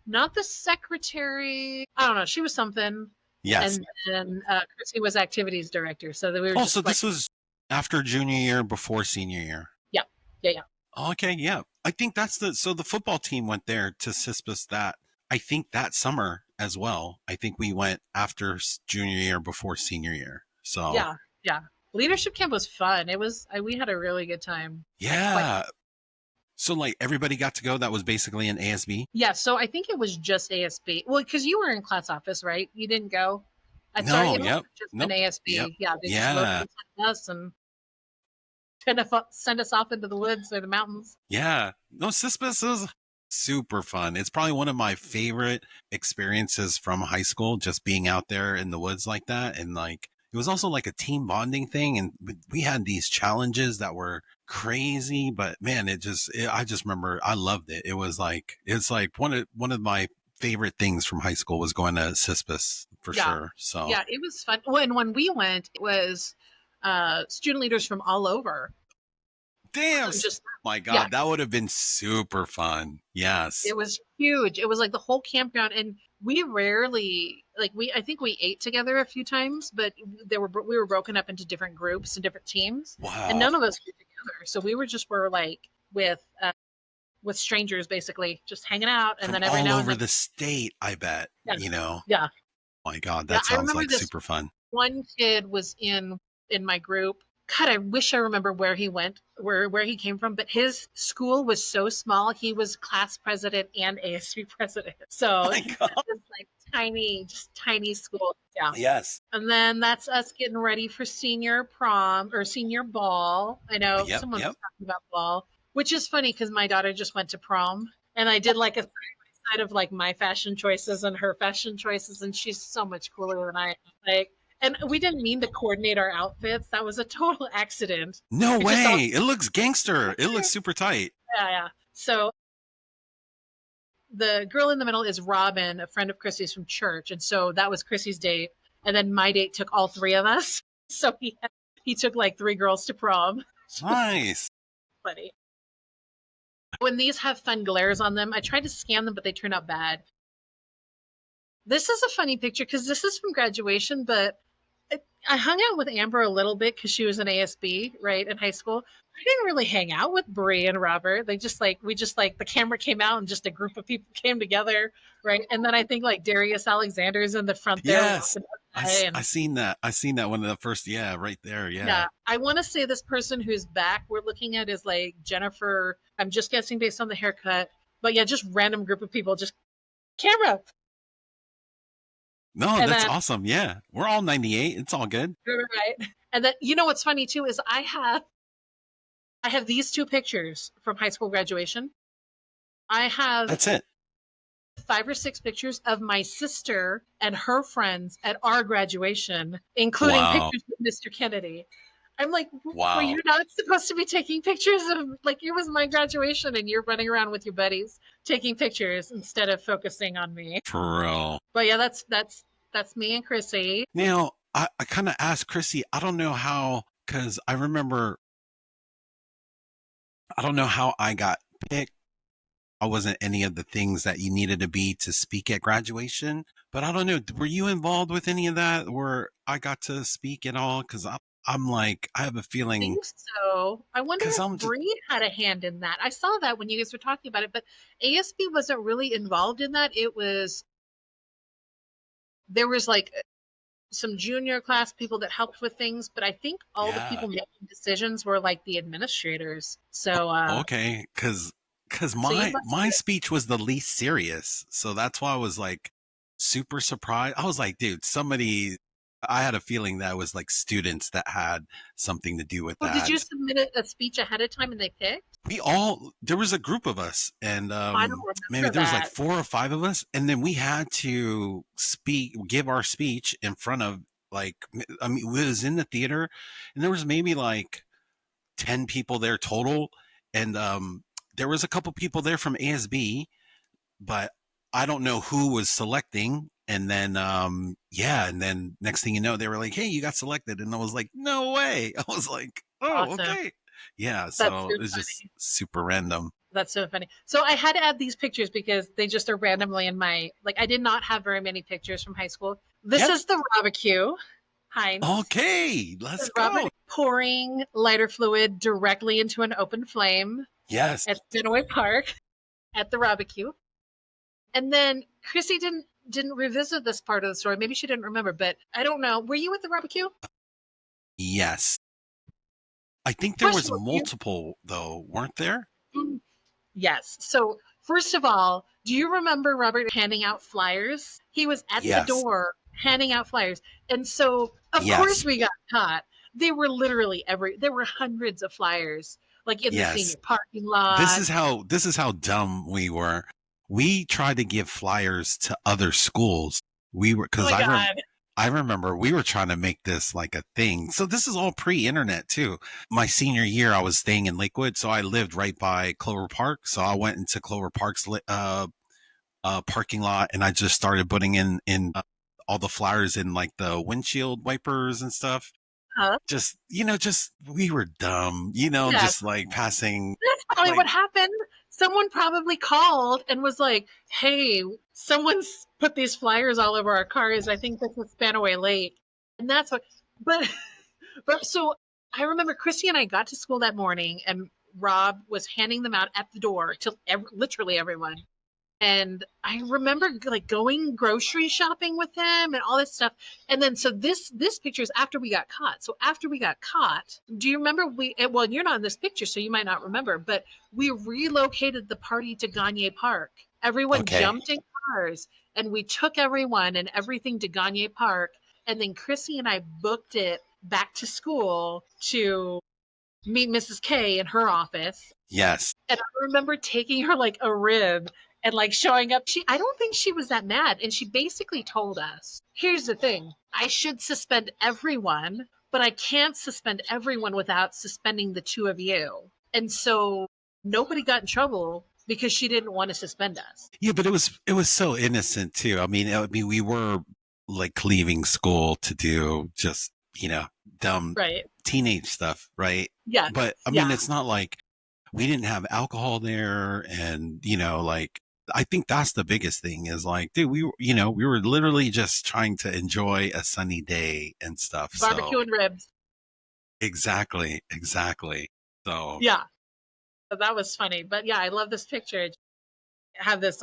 not the secretary. I don't know. She was something.
Yes.
And Chrissy was activities director. So we were
so this was after junior year, before senior year.
Yeah.
Okay, yeah. I think so the football team went there to Cispus that summer as well. I think we went after junior year, before senior year. So
yeah. Leadership camp was fun. We had a really good time.
Yeah. So like everybody got to go. That was basically an ASB.
Yeah. So I think it was just ASB. Well, because you were in class office, right? You didn't go. I'm sorry.
No.
It must
Yep.
have just been
Nope.
ASB.
Yep.
Yeah. They just
Yeah.
loaded us and send us off into the woods or the mountains.
Yeah. No, CISPAS is super fun. It's probably one of my favorite experiences from high school, just being out there in the woods like that. And like, it was also like a team bonding thing. And we had these challenges that were crazy, but man, I just remember I loved it. It's like one of my favorite things from high school was going to CISPAS for sure. So
yeah, it was fun. When we went, it was student leaders from all over.
damn,
Just
my God,
yeah,
that would have been super fun. Yes.
it was huge. It was like the whole campground, and we rarely I think we ate together a few times, but we were broken up into different groups and different teams, and
Wow.
none of us were together. So we were like with strangers, basically, just hanging out, and
From
then every
all
now and
over
then,
the state, I bet,
yeah,
you know.
yeah,
My God,
yeah.
that
I
sounds
remember
like
this
super fun.
one kid was in my group. God, I wish I remember where he went, where he came from, but his school was so small. He was class president and ASU president. So
My God.
this like just tiny school. Yeah.
Yes.
And then that's us getting ready for senior prom or senior ball. I know
Yep.
someone was
Yep.
talking about ball, which is funny because my daughter just went to prom, and I did like a side of like my fashion choices and her fashion choices, and she's so much cooler than I am. Like, and we didn't mean to coordinate our outfits. That was a total accident.
No
It just all
way. It looks gangster. It looks super tight.
yeah. So the girl in the middle is Robin, a friend of Chrissy's from church, and so that was Chrissy's date. And then my date took all three of us. So he took like three girls to prom.
Nice.
Funny. When these have fun glares on them, I tried to scan them, but they turn out bad. This is a funny picture because this is from graduation, but I hung out with Amber a little bit because she was an ASB, right, in high school. I didn't really hang out with Bree and Robert. We just like the camera came out and just a group of people came together, right? And then I think like Darius Alexander's in the front there.
Yes. I seen that. I seen that one of the first. Yeah, right there. Yeah.
I want to say this person whose back we're looking at is like Jennifer. I'm just guessing based on the haircut, but yeah, just random group of people. Just camera.
No,
And
that's
then,
awesome. Yeah, we're all 98. It's all good.
right. And then you know what's funny too is I have these two pictures from high school graduation. I have
That's it.
5 or 6 pictures of my sister and her friends at our graduation, including
Wow.
pictures with Mr. Kennedy. I'm like,
Wow.
well, you're not supposed to be taking pictures of, like, it was my graduation and you're running around with your buddies taking pictures instead of focusing on me.
For real.
But yeah, that's me and Chrissy.
Now, I kind of asked Chrissy, I don't know how, because I remember, I don't know how I got picked. I wasn't any of the things that you needed to be to speak at graduation, but I don't know. Were you involved with any of that where I got to speak at all? Because I'm like, I have a
I
feeling.
think so. I wonder
Because
if
I'm just,
Bree had a hand in that. I saw that when you guys were talking about it, but ASB wasn't really involved in that. There was like some junior class people that helped with things, but I think all the
yeah.
people making decisions were like the administrators. So
Okay, because
so you
my speech was the least serious, so that's why I was like super surprised. I was like, dude, I had a feeling that was like students that had something to do with
well, did you
that.
submit a speech ahead of time and they picked?
There was a group of us, and
I don't
maybe
remember
there was like
that.
4 or 5 of us, and then we had to give our speech in front of like, I mean, it was in the theater, and there was maybe like 10 people there total, and there was a couple people there from ASB, but I don't know who was selecting. And then and then next thing you know, they were like, hey, you got selected, and I was like, no way. I was like, oh,
Awesome.
okay. Yeah,
That's
so
so
it was just super random.
That's so funny. So I had to add these pictures because they just are randomly in my, like, I did not have very many pictures from high school. This
Yep.
is the barbecue, Heinz.
Okay, let's
Robert
go.
pouring lighter fluid directly into an open flame
Yes.
at Spanaway Park at the barbecue. And then Chrissy didn't revisit this part of the story. Maybe she didn't remember, but I don't know. Were you at the barbecue?
Yes. I think there
First
was
of all,
multiple though, weren't there?
yes. So first of all, do you remember Robert handing out flyers? He was at the
Yes.
door handing out flyers. And so of course
Yes.
we got caught. They were literally there were hundreds of flyers, like in the
Yes.
senior parking
This
lot.
is how dumb we were. We tried to give flyers to other schools. We were
Oh
because
my God.
I remember we were trying to make this like a thing. So this is all pre-internet too. My senior year, I was staying in Lakewood, so I lived right by Clover Park. So I went into Clover Park's parking lot, and I just started putting in all the flyers in like the windshield wipers and stuff.
Huh?
Just just we were dumb,
Yes.
just like passing
That's probably
like
what happened. Someone probably called and was like, hey, someone's put these flyers all over our cars. I think this is Spanaway Lake. And that's what, but, but so I remember Christy and I got to school that morning and Rob was handing them out at the door to literally everyone. And I remember like going grocery shopping with him and all this stuff. And then so this picture is after we got caught. So after we got caught, do you remember well, you're not in this picture, so you might not remember, but we relocated the party to Gagne Park. Everyone
okay.
jumped in cars and we took everyone and everything to Gagne Park. And then Chrissy and I booked it back to school to meet Mrs. K in her office.
Yes.
And I remember taking her like a rib and like showing up. I don't think she was that mad. And she basically told us, here's the thing, I should suspend everyone, but I can't suspend everyone without suspending the two of you. And so nobody got in trouble because she didn't want to suspend us.
Yeah, but it was so innocent too. I mean, we were like leaving school to do just, dumb
Right.
teenage stuff, right?
Yeah.
But I mean, it's not like we didn't have alcohol there, and like I think that's the biggest thing is like, dude, we were literally just trying to enjoy a sunny day and stuff.
Barbecue and ribs.
Exactly. So
yeah, so that was funny. But yeah, I love this picture. I have this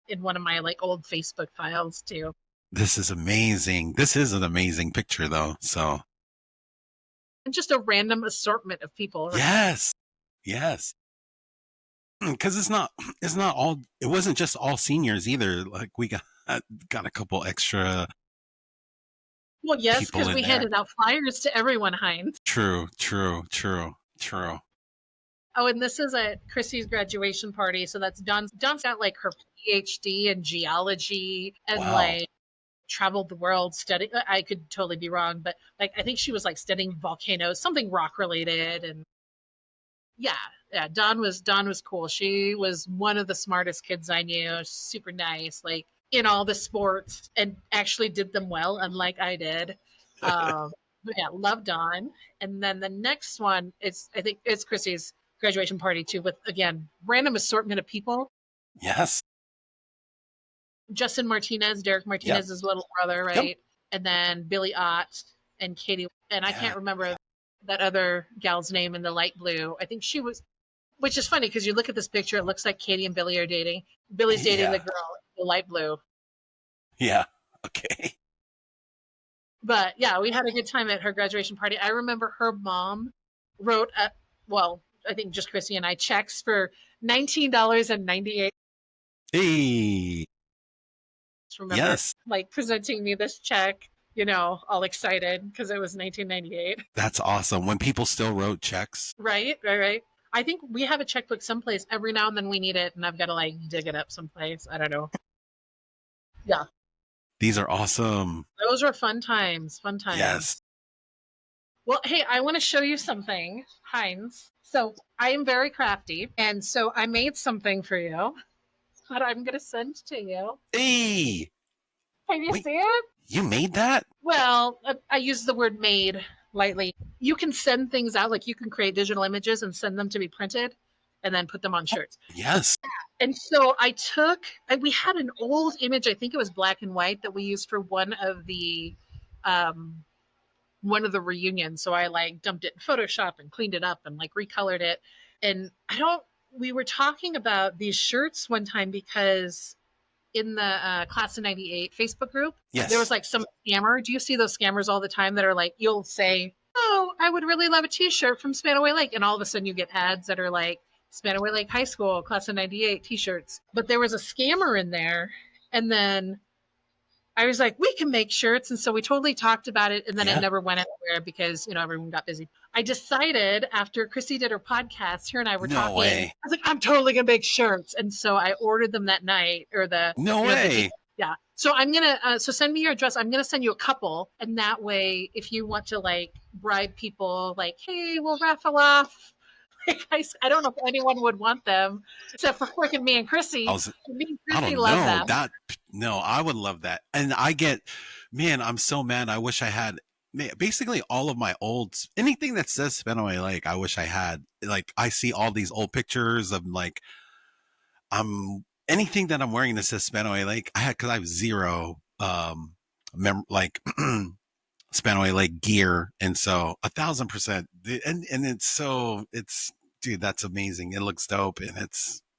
in one of my like old Facebook files too.
this is amazing. This is an amazing picture though. So
And just a random assortment of people.
right? Yes. Because it wasn't just all seniors either. Like we got a couple extra.
Well, yes, because we handed out flyers to everyone, Heinz.
True.
Oh, and this is at Chrissy's graduation party. So that's Dawn's got like her PhD in geology and like traveled the world studying. I could totally be wrong, but like I think she was like studying volcanoes, something rock related. And yeah, Dawn was cool. She was one of the smartest kids I knew. Super nice, like in all the sports, and actually did them well, unlike I did. But yeah, love Dawn. And then the next one is, I think it's Chrissy's graduation party too, with again random assortment of people.
Yes.
Justin Martinez, Derek Martinez's little brother, right? Yep. And then Billy Ott and Katie, and I can't remember that other gal's name in the light blue. I think she was, which is funny because you look at this picture, it looks like Katie and Billy are dating. Billy's dating the girl in the light blue.
Yeah. Okay.
But yeah, we had a good time at her graduation party. I remember her mom wrote I think just Chrissy and I checks for $19.98.
Hey.
Remember, like presenting me this check, all excited because it was 1998.
That's awesome. When people still wrote checks.
Right. I think we have a checkbook someplace. Every now and then we need it, and I've got to like dig it up someplace. I don't know. Yeah.
These are awesome.
Those were fun times.
Yes.
Well, hey, I want to show you something, Heinz. So I am very crafty, and so I made something for you that I'm going to send to you.
Hey!
Can you see it?
You made that?
Well, I use the word made lightly. You can send things out, like you can create digital images and send them to be printed and then put them on shirts.
Yes.
And so we had an old image, I think it was black and white, that we used for one of the reunions. So I like dumped it in Photoshop and cleaned it up and like recolored it. And we were talking about these shirts one time because in the class of 98 Facebook group, there was like some scammer. Do you see those scammers all the time that are like, you'll say, oh, I would really love a t-shirt from Spanaway Lake. And all of a sudden you get ads that are like Spanaway Lake High School, class of 98 t-shirts. But there was a scammer in there. And then I was like, we can make shirts. And so we totally talked about it. And then
Yeah.
it never went anywhere because, everyone got busy. I decided after Chrissy did her podcast, her and I were
No
talking.
way.
I was like, I'm totally going to make shirts. And so I ordered them that night
No way.
yeah. So I'm going to, so send me your address. I'm going to send you a couple. And that way, if you want to like bribe people, like, hey, we'll raffle off. I don't know if anyone would want them except for freaking me and Chrissy. Me and
I
Chrissy
don't
love
know
them.
No, I would love that. And man, I'm so mad. I wish I had basically all of my anything that says Spanaway Lake. I wish I had. Like, I see all these old pictures of like, anything that I'm wearing that says Spanaway Lake. Because I have zero, like Spanaway Lake gear, and so 1,000%. It's dude, that's amazing. It looks dope, and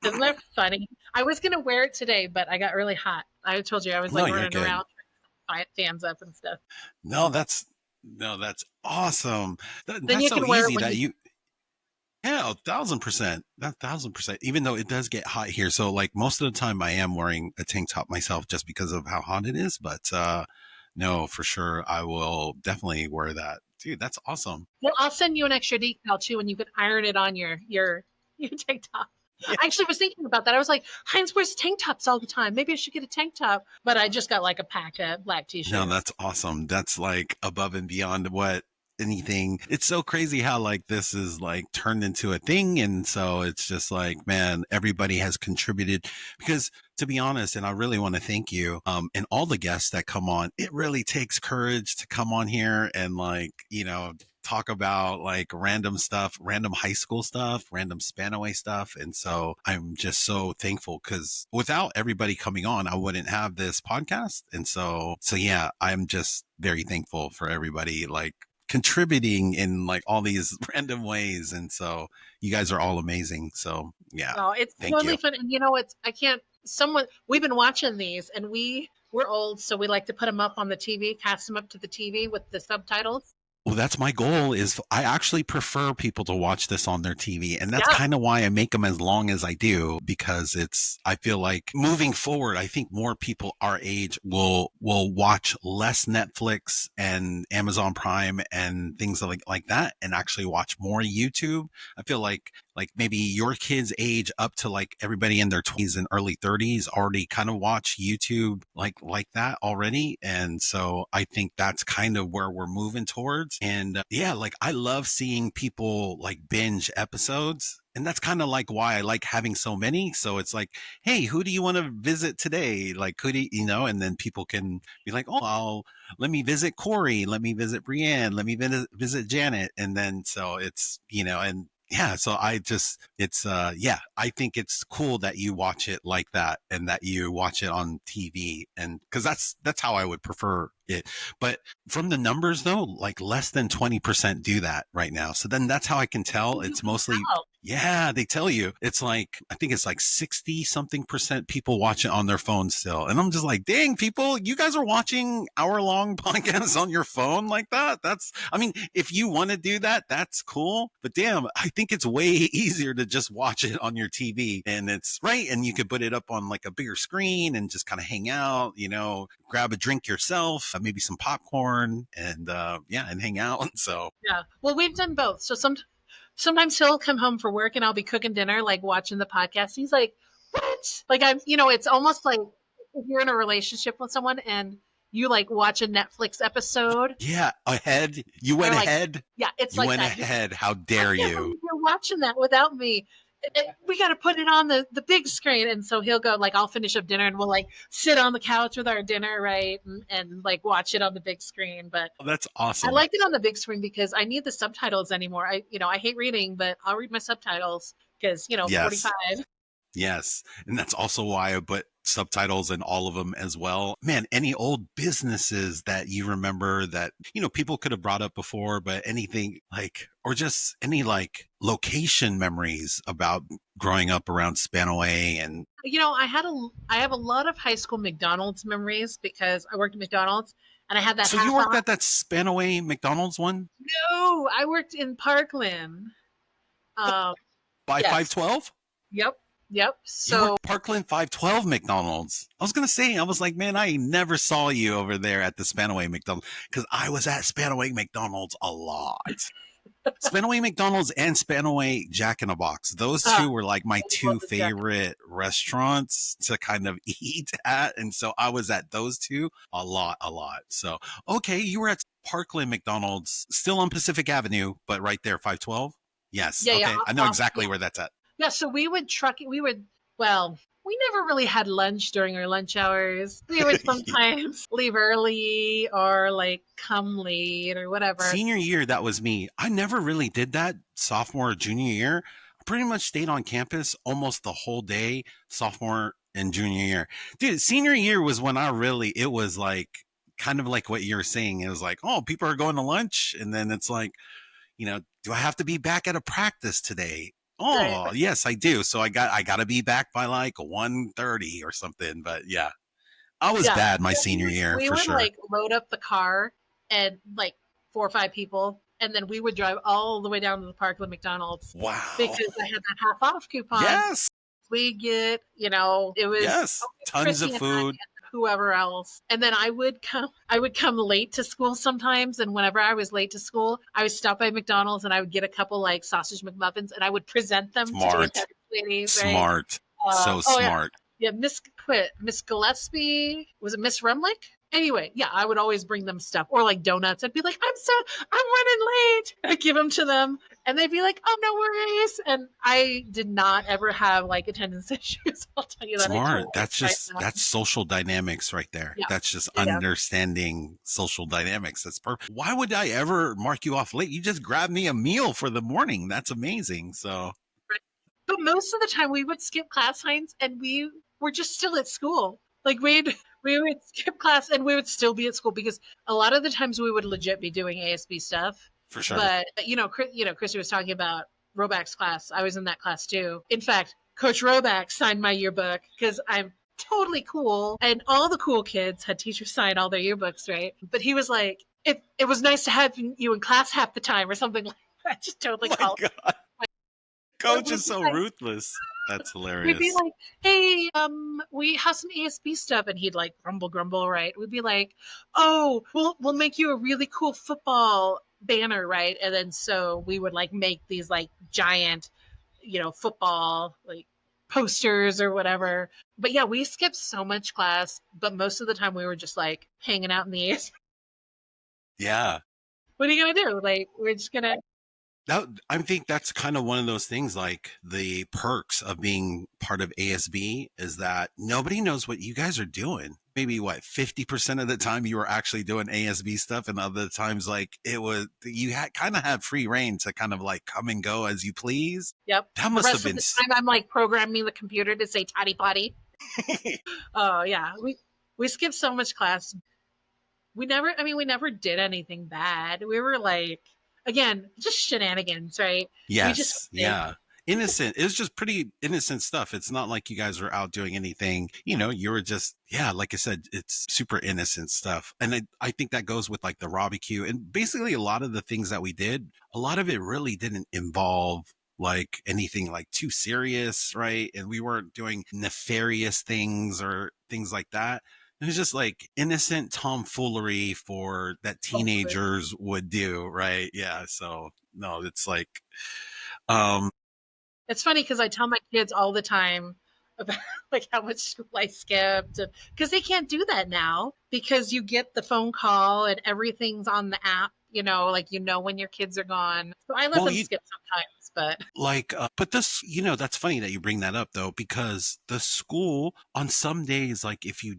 Isn't that funny? I was gonna wear it today, but I got really hot. I told you I was like running around, fans up and stuff.
No, that's awesome.
Then
that's
you
so
can wear
easy
it when
that you. Yeah, 1,000%. 1,000%. Even though it does get hot here, so like most of the time I am wearing a tank top myself just because of how hot it is. But no, for sure, I will definitely wear that. Dude, that's awesome.
Well, I'll send you an extra decal too, and you can iron it on your tank top. Yeah. I actually was thinking about that. I was like, Heinz wears tank tops all the time. Maybe I should get a tank top. But I just got like a pack of black t-shirts.
No, that's awesome. That's like above and beyond what anything. It's so crazy how like this is like turned into a thing. And so it's just like, man, everybody has contributed because, to be honest, and I really want to thank you and all the guests that come on. It really takes courage to come on here and like, talk about like random stuff, random high school stuff, random Spanaway stuff. And so I'm just so thankful because without everybody coming on, I wouldn't have this podcast. And so yeah, I'm just very thankful for everybody like contributing in like all these random ways. And so you guys are all amazing. So yeah.
Oh, it's totally fun. And we've been watching these and we're old. So we like to put them up on the TV, cast them up to the TV with the subtitles.
Well, that's my goal. Is I actually prefer people to watch this on their TV. And that's kind of why I make them as long as I do, because I feel like moving forward, I think more people our age will watch less Netflix and Amazon Prime and things like that and actually watch more YouTube. I feel like maybe your kids age up to like everybody in their 20s and early 30s already kind of watch YouTube like that already. And so I think that's kind of where we're moving towards. And like I love seeing people like binge episodes. And that's kind of like why I like having so many. So it's like, hey, who do you want to visit today? Like, who do and then people can be like, oh, let me visit Corey. Let me visit Brienne. Let me visit Janet. And then, so it's, and yeah, so I think it's cool that you watch it like that and that you watch it on TV, and because that's how I would prefer it. But from the numbers though, like less than 20% do that right now. So then that's how I can tell it's mostly. Yeah, they tell you it's like, I think it's like 60 something percent people watch it on their phone still. And I'm just like, dang, people, you guys are watching hour-long podcasts on your phone like that. If you want to do that, that's cool. But damn, I think it's way easier to just watch it on your TV, and it's right. And you could put it up on like a bigger screen and just kind of hang out, grab a drink yourself, maybe some popcorn and and hang out. So
yeah, well, we've done both. So sometimes he'll come home for work and I'll be cooking dinner, like watching the podcast. He's like, what? Like it's almost like if you're in a relationship with someone and you like watch a Netflix episode.
Yeah, ahead. You went ahead.
Yeah, it's
you
like
went
that.
ahead. How dare you?
You're watching that without me. We got to put it on the big screen. And so he'll go like, I'll finish up dinner and we'll like sit on the couch with our dinner, right? And like watch it on the big screen. But
that's awesome.
I like it on the big screen because I need the subtitles anymore. I hate reading, but I'll read my subtitles because,
yes.
45.
Yes. And that's also why I put subtitles in all of them as well. Man, any old businesses that you remember that, people could have brought up before, but anything like, or just any like location memories about growing up around Spanaway. And
I have a lot of high school McDonald's memories because I worked at McDonald's, And I had that
So
half
you worked
hour.
at that Spanaway McDonald's one
No, I worked in Parkland. Um,
by
yes.
512?
Yep. Yep.
You
So
worked Parkland 512 McDonald's. I was going to say, I was like, man, I never saw you over there at the Spanaway McDonald's because I was at Spanaway McDonald's a lot. Spanaway McDonald's and Spanaway Jack in a Box. Those
uh,
two were like my
I love
two
the jacket.
favorite restaurants to kind of eat at. And so I was at those two a lot, a lot. So, okay, you were at Parkland McDonald's, still on Pacific Avenue, but right there, 512? Yes.
Yeah, yeah,
Okay. I know
yeah.
exactly where that's at.
Yeah, so we would truck it. Well, we never really had lunch during our lunch hours. We would sometimes leave early or like come late or whatever.
Senior year, that was me. I never really did that sophomore or junior year. I pretty much stayed on campus almost the whole day, sophomore and junior year. Dude, senior year was when it was like kind of like what you're saying. It was like, oh, people are going to lunch. And then it's like, do I have to be back at a practice today?
Right.
Oh, yes, I do. So I got to be back by like 1:30 or something. But yeah, I was
Yeah.
bad my
Yeah,
senior year
we
for
would
sure.
like load up the car and like 4 or 5 people, and then we would drive all the way down to the Parkland McDonald's
Wow.
because I had that half off coupon.
Yes.
We get, it was
Yes. Tons
Chrissy
of
and I
food.
and whoever else. And then I would come late to school sometimes. And whenever I was late to school, I would stop by McDonald's and I would get a couple like sausage McMuffins and I would present them to the
Smart.
attendant ladies, right?
Smart. So
Oh yeah.
smart.
Yeah, Miss Gillespie. Was it Miss Rumlick? Anyway, yeah, I would always bring them stuff or like donuts. I'd be like, I'm running late. I'd give them to them and they'd be like, oh, no worries. And I did not ever have like attendance issues. I'll tell you that. I
Smart.
totally
That's social dynamics right there.
Yeah.
That's just
Yeah, yeah.
understanding social dynamics. That's perfect. Why would I ever mark you off late? You just grabbed me a meal for the morning. That's amazing. So
Right. But most of the time we would skip class, Heinz, and we were just still at school. Like we would skip class and we would still be at school because a lot of the times we would legit be doing ASB stuff.
for sure.
But Chrissy was talking about Roback's class. I was in that class too. In fact, Coach Roback signed my yearbook because I'm totally cool, and all the cool kids had teachers sign all their yearbooks, right? But he was like, it was nice to have you in class half the time or something like that. Just totally
My
called.
God. Coach is so
Like,
ruthless. That's
we'd be
hilarious.
like, hey, we have some ASB stuff, and he'd like grumble, right? We'd be like, oh, we'll make you a really cool football banner, right? And then so we would like make these like giant, football like posters or whatever. But yeah, we skipped so much class, but most of the time we were just like hanging out in the ASB.
Yeah.
What are you gonna do? Like, we're just gonna.
I think that's kind of one of those things, like the perks of being part of ASB is that nobody knows what you guys are doing. Maybe 50% of the time you were actually doing ASB stuff, and other times like you had kind of had free reign to kind of like come and go as you please.
Yep.
That
The
must have
rest of
been
the time, I'm like programming the computer to say toddy potty. Oh yeah, we skipped so much class. We never did anything bad. We were like, again, just shenanigans, right? We just
Yes, yeah. Innocent. It was just pretty innocent stuff. It's not like you guys were out doing anything. You were just, yeah, like I said, it's super innocent stuff. And I think that goes with like the barbecue and basically a lot of the things that we did, a lot of it really didn't involve like anything like too serious, right? And we weren't doing nefarious things or things like that. It was just like innocent tomfoolery for that teenagers would do, right? Yeah. So no, it's like, um,
It's funny because I tell my kids all the time about like how much school I skipped, because they can't do that now because you get the phone call and everything's on the app. Like when your kids are gone. So I let
well,
them
you
skip sometimes, but
like, but this, that's funny that you bring that up though, because the school on some days, like if you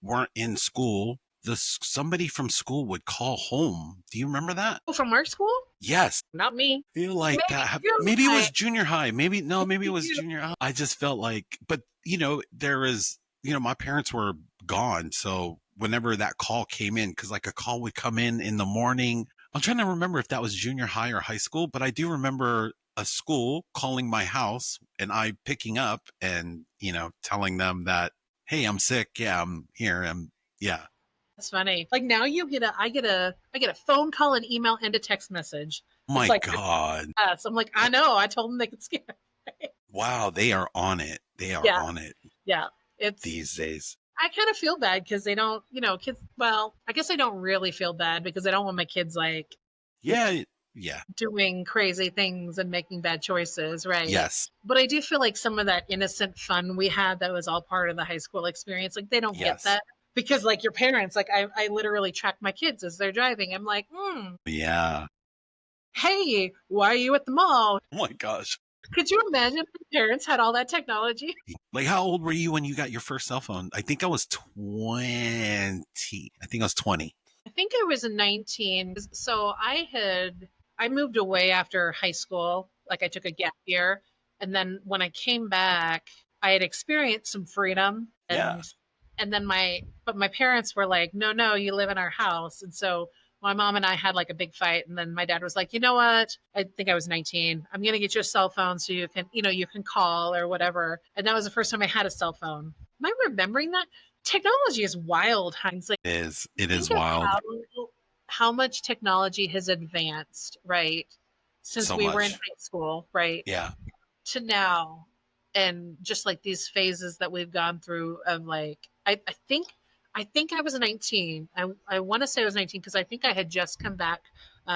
weren't in school, somebody from school would call home. Do you remember that?
oh, from our school,
Yes.
not me.
I feel like
Maybe
that.
you.
Maybe it was junior high. Maybe no. Maybe it was
You.
junior high. I just felt like, but there was, my parents were gone, so whenever that call came in, because like a call would come in the morning. I'm trying to remember if that was junior high or high school, but I do remember a school calling my house and I picking up and telling them that, hey, I'm sick. Yeah, I'm here. Yeah.
That's funny. Like now I get a phone call, an email, and a text message. It's
My
like,
God.
yes. I'm like, I know. I told them they could scan.
Wow, they are on it. They are
Yeah,
on it
yeah. It's
these days.
I kind of feel bad because they don't, kids. Well, I guess I don't really feel bad because I don't want my kids like
Yeah, yeah.
doing crazy things and making bad choices, right?
Yes.
But I do feel like some of that innocent fun we had that was all part of the high school experience, like they don't get
Yes.
that because like your parents, like I literally track my kids as they're driving. I'm like,
Yeah.
hey, why are you at the mall?
Oh my gosh.
Could you imagine if the parents had all that technology?
Like, how old were you when you got your first cell phone? I think I was 20. I think I was 20.
I think I was 19. So I moved away after high school. Like I took a gap year. And then when I came back, I had experienced some freedom
Yeah.
and then but my parents were like, no, no, you live in our house. And so my mom and I had like a big fight. And then my dad was like, you know what? I think I was 19. I'm going to get you a cell phone so you can call or whatever. And that was the first time I had a cell phone. Am I remembering that? Technology is wild, Heinz. Like,
It is
think of
wild.
how much technology has advanced, right? Since
So
we were in
much.
high school, right?
Yeah.
To now. And just like these phases that we've gone through of like, I think I was 19. I want to say I was 19 because I think I had just come back.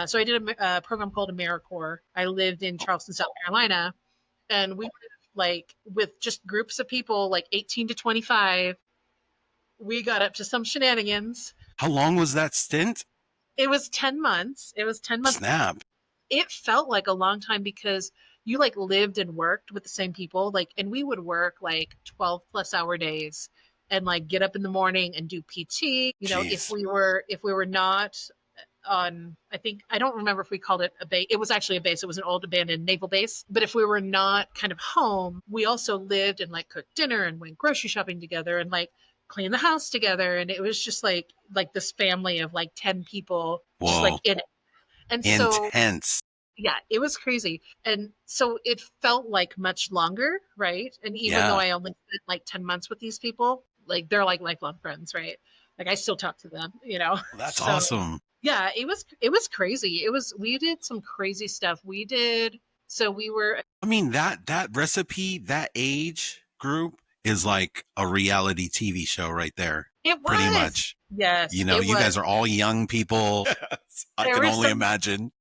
So I did a program called AmeriCorps. I lived in Charleston, South Carolina, and we lived like with just groups of people like 18 to 25. We got up to some shenanigans.
How long was that stint?
It was 10 months. It was 10 months.
Snap.
It felt like a long time because you like lived and worked with the same people. Like, and we would work like 12 plus hour days and like get up in the morning and do PT. If
Jeez.
we were not on, I don't remember if we called it a base. It was actually a base. It was an old abandoned naval base. But if we were not kind of home, we also lived and like cooked dinner and went grocery shopping together and like cleaned the house together. And it was just like this family of like 10 people just like
Whoa.
in it. And so,
Intense.
yeah, it was crazy. And so it felt like much longer, right? And even though
Yeah.
I only spent like 10 months with these people, like they're like lifelong friends, right? Like I still talk to them.
That's
So
awesome.
yeah, it was crazy. We did some crazy stuff. So we were
I mean, that recipe, that age group is like a reality TV show right there.
it
Pretty
was
much.
yes,
You
it
guys
was.
are all young people. I
There
can
were
only
some
imagine.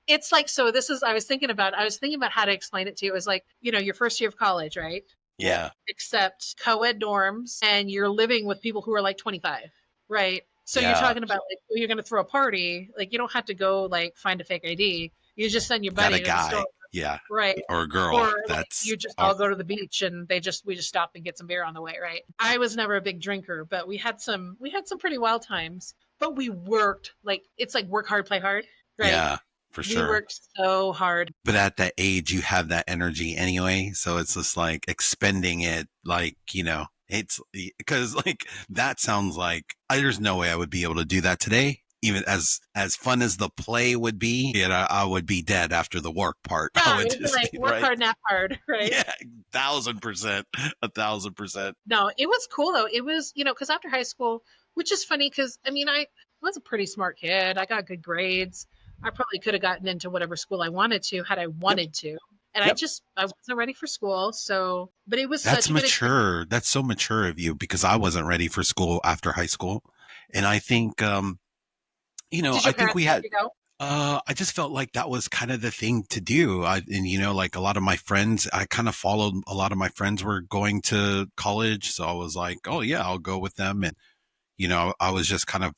it's like so this is I was thinking about how to explain it to you. It was like, your first year of college, right?
Yeah.
Except co-ed dorms and you're living with people who are like 25, right? So you're
Yeah.
talking about like, oh, you're going to throw a party, like you don't have to go like find a fake ID. You just send your
Got
buddy
a
to the
guy.
store,
Yeah.
right?
Or a girl.
Or like
That's
you just
oh,
all go to the beach and we just stop and get some beer on the way, right? I was never a big drinker, but we had some pretty wild times. But we worked like it's like work hard, play hard, right?
yeah, for
We
sure.
worked so hard.
But at that age, you have that energy anyway. So it's just like expending it, like, it's because like that sounds like there's no way I would be able to do that today. Even as fun as the play would be, I would be dead after the work part.
Yeah,
I would
it'd be
just
like
be
work
right.
hard, nap hard, right?
Yeah, 1,000%, 1,000%.
No, it was cool though. It was, because after high school, which is funny because I mean, I was a pretty smart kid. I got good grades. I probably could have gotten into whatever school I wanted to had I
Yep.
wanted to. And
Yep.
I wasn't ready for school. So, but it was
That's
such a good experience.
mature. That's so mature of you because I wasn't ready for school after high school. And I think,
Did
I
your
think
parents
we
let
had,
you go?
I just felt like that was kind of the thing to do. Like a lot of my friends, I kind of followed a lot of my friends were going to college. So I was like, oh yeah, I'll go with them. And, I was just kind of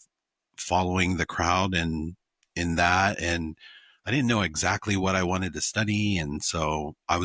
following the crowd and in that. And I didn't know exactly what I wanted to study. And so that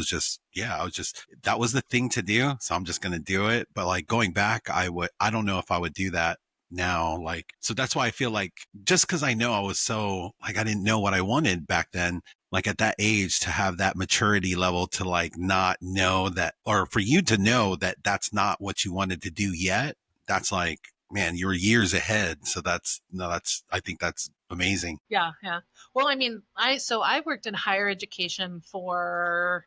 was the thing to do. So I'm just going to do it. But like going back, I don't know if I would do that now. Like, so that's why I feel like just because I know I was so like, I didn't know what I wanted back then, like at that age to have that maturity level to like not know that, or for you to know that that's not what you wanted to do yet. That's like, man, you're years ahead. So I think that's amazing.
Yeah, yeah. Well, I mean, I worked in higher education for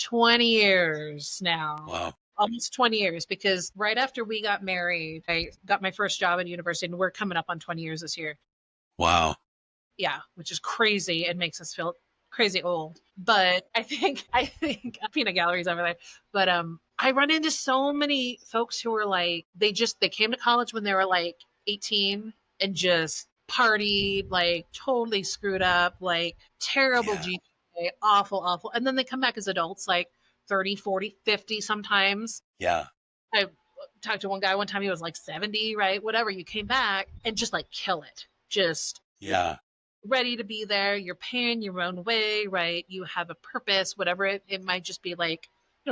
20 years now.
Wow.
almost 20 years, because right after we got married, I got my first job at university, and we're coming up on 20 years this year.
Wow.
Yeah, which is crazy. It makes us feel crazy old. But I think peanut galleries over there. But I run into so many folks who are like, they came to college when they were like 18 and just partied, like totally screwed up, like terrible
Yeah.
GPA, awful, awful. And then they come back as adults, like 30, 40, 50 sometimes.
Yeah.
I talked to one guy one time, he was like 70, right? Whatever. You came back and just like kill it. Just
Yeah.
ready to be there. You're paying your own way, right? You have a purpose, whatever it might just be, like,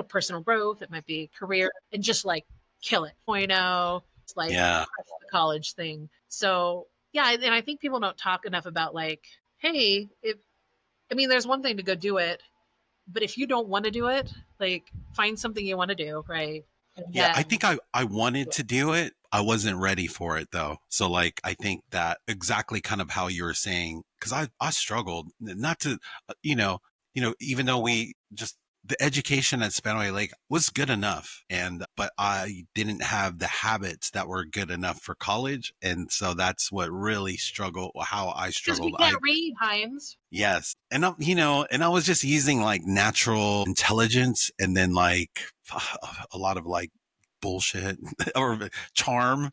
personal growth. It might be career, and just like kill it. Point oh, it's like
Yeah.
the college thing. So yeah, and I think people don't talk enough about like, hey, there's one thing to go do it, but if you don't want to do it, like find something you want to do, right? And
Yeah, I
then
think I wanted to do it. I wasn't ready for it though. So like I think that exactly kind of how you were saying, because I struggled not to even though we just the education at Spanaway Lake was good enough, and but I didn't have the habits that were good enough for college, and so that's what really how I
because we
struggled.
can't read, Heinz.
Yes. And and I was just using like natural intelligence and then like a lot of like bullshit or charm,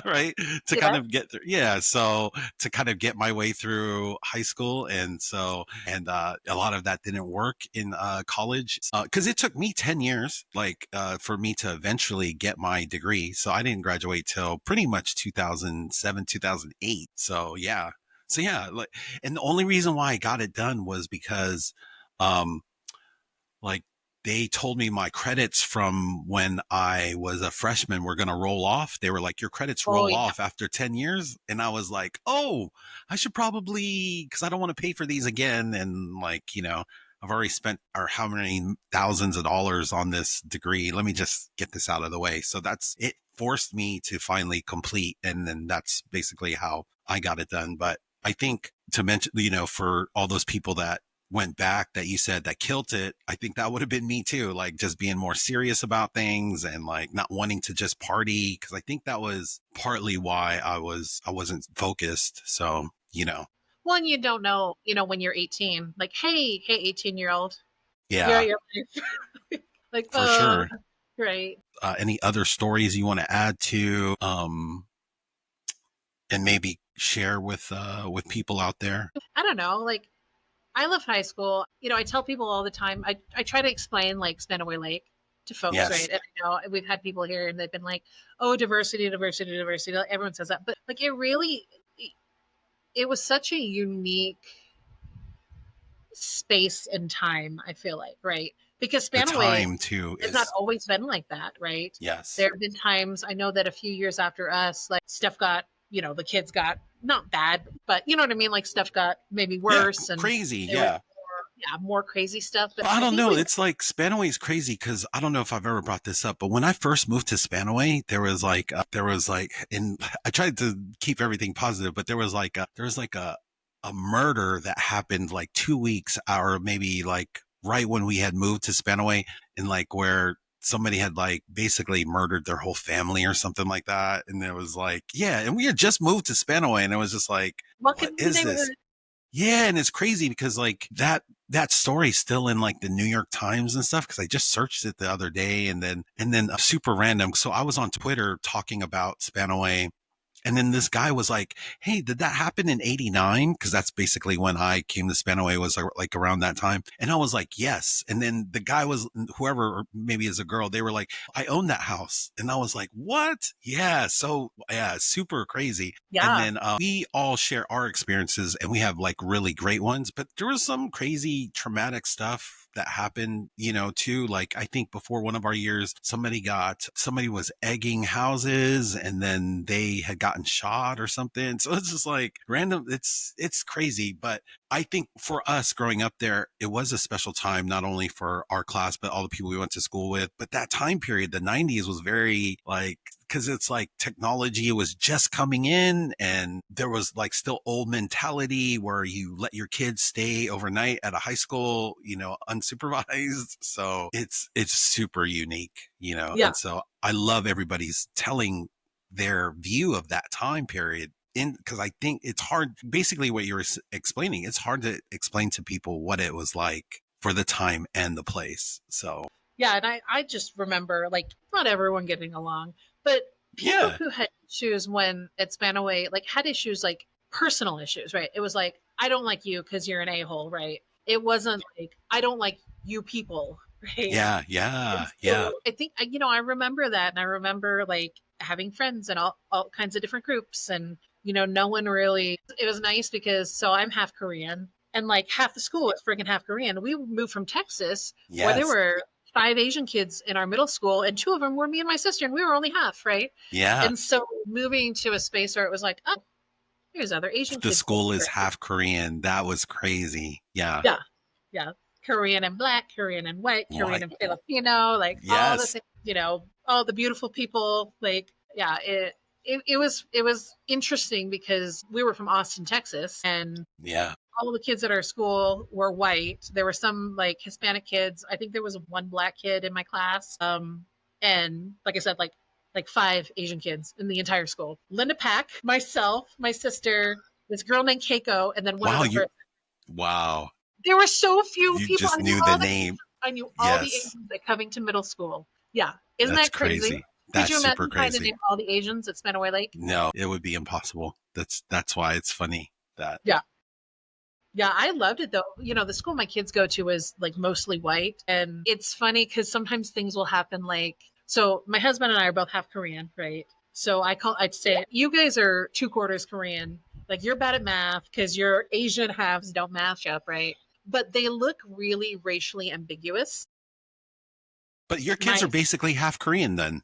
right? To kind
Yeah.
of get through. Yeah. So to kind of get my way through high school. And a lot of that didn't work in college because it took me 10 years, like for me to eventually get my degree. So I didn't graduate till pretty much 2007, 2008. So yeah. So yeah, like, and the only reason why I got it done was because, like they told me my credits from when I was a freshman were going to roll off. They were like, your credits
Oh
roll
yeah.
off after 10 years. And I was like, oh, I should probably, cause I don't want to pay for these again. And like, I've already spent or how many thousands of dollars on this degree. Let me just get this out of the way. So it forced me to finally complete. And then that's basically how I got it done. But I think to mention, for all those people that went back that you said that killed it, I think that would have been me too. Like just being more serious about things and like not wanting to just party. Cause I think that was partly why I wasn't focused. So,
Well, and you don't know, when you're 18, like, hey, 18-year-old, here are
yeah,
your like,
for sure.
right.
Any other stories you want to add to, and maybe share with people out there?
I don't know. Like, I left high school. I tell people all the time, I try to explain like Spanaway Lake to folks,
Yes.
right? And we've had people here and they've been like, oh, diversity, diversity, diversity. Like, everyone says that. But like, it was such a unique space and time, I feel like, right? Because
The
Spanaway
time too
has not
is,
always been like that, right?
yes.
There have been times, I know that a few years after us, like stuff got, the kids got not bad, but you know what I mean? Like stuff got maybe
Yeah.
worse, and
Crazy.
there was
Yeah.
more crazy stuff. But
I
I
don't
think
know.
we,
It's like Spanaway's crazy because I don't know if I've ever brought this up, but when I first moved to Spanaway, and I tried to keep everything positive, but there was like a murder that happened like 2 weeks or maybe like right when we had moved to Spanaway, and like where somebody had like basically murdered their whole family or something like that. And it was like, yeah. And we had just moved to Spanaway and it was just like,
what
what
could be the
is
name of
this?
it?
Yeah, and it's crazy because like that story's still in like the New York Times and stuff because I just searched it the other day and then super random. So I was on Twitter talking about Spanaway. And then this guy was like, hey, did that happen in 89? Because that's basically when I came to Spanaway, was like around that time. And I was like, yes. And then the guy was, whoever, or maybe as a girl, they were like, I own that house. And I was like, what? Yeah. So yeah, super crazy. And
Yeah.
then we all share our experiences and we have like really great ones, but there was some crazy traumatic stuff that happened, too. Like I think before one of our years, somebody was egging houses and then they had gotten gotten shot or something. So it's just like random. It's crazy. But I think for us growing up there, it was a special time, not only for our class, but all the people we went to school with. But that time period, the 90s, was very like, because it's like technology was just coming in, and there was like still old mentality where you let your kids stay overnight at a high school, unsupervised. So it's super unique,
Yeah.
and so I love everybody's telling their view of that time period, because I think it's hard, basically what you were explaining, it's hard to explain to people what it was like for the time and the place. So
Yeah, and I just remember like not everyone getting along, but people
yeah,
who had issues when at Spanaway like had issues like personal issues, right? It was like I don't like you because you're an a-hole, right? It wasn't like I don't like you people, right?
yeah.
And so I think I remember that, and I remember like having friends and all kinds of different groups, and no one really. It was nice because I'm half Korean, and like half the school was freaking half Korean. We moved from Texas, where there
Yes.
were 5 Asian kids in our middle school, and 2 of them were me and my sister, and we were only half, right?
Yeah.
And so moving to a space where it was like, oh, there's other Asian
The
kids.
school is half Korean. That was crazy. Yeah.
Yeah, yeah. Korean and black, Korean and white, Korean
What?
and Filipino, like all the
Yes.
things, all the beautiful people. Like, yeah, it was interesting because we were from Austin, Texas, and
Yeah.
all the kids at our school were white. There were some like Hispanic kids. I think there was one black kid in my class. And like I said, like 5 Asian kids in the entire school. Linda Pack, myself, my sister, this girl named Keiko, and then one
Wow.
other person.
Wow.
There were so few
You
people.
just knew the name.
I knew all the
Yes.
Asians at Covington Middle School. Yeah. Isn't
That's
that crazy?
crazy.
Could
That's
you
super
imagine trying to
crazy.
name all the Asians at Spanaway Lake?
No, it would be impossible. That's why it's funny that.
Yeah. Yeah, I loved it though. The school my kids go to is like mostly white. And it's funny because sometimes things will happen like, so my husband and I are both half Korean, right? So I'd say, you guys are 2/4 Korean. Like you're bad at math because your Asian halves don't match up, right? But they look really racially ambiguous.
But your kids are basically half Korean then.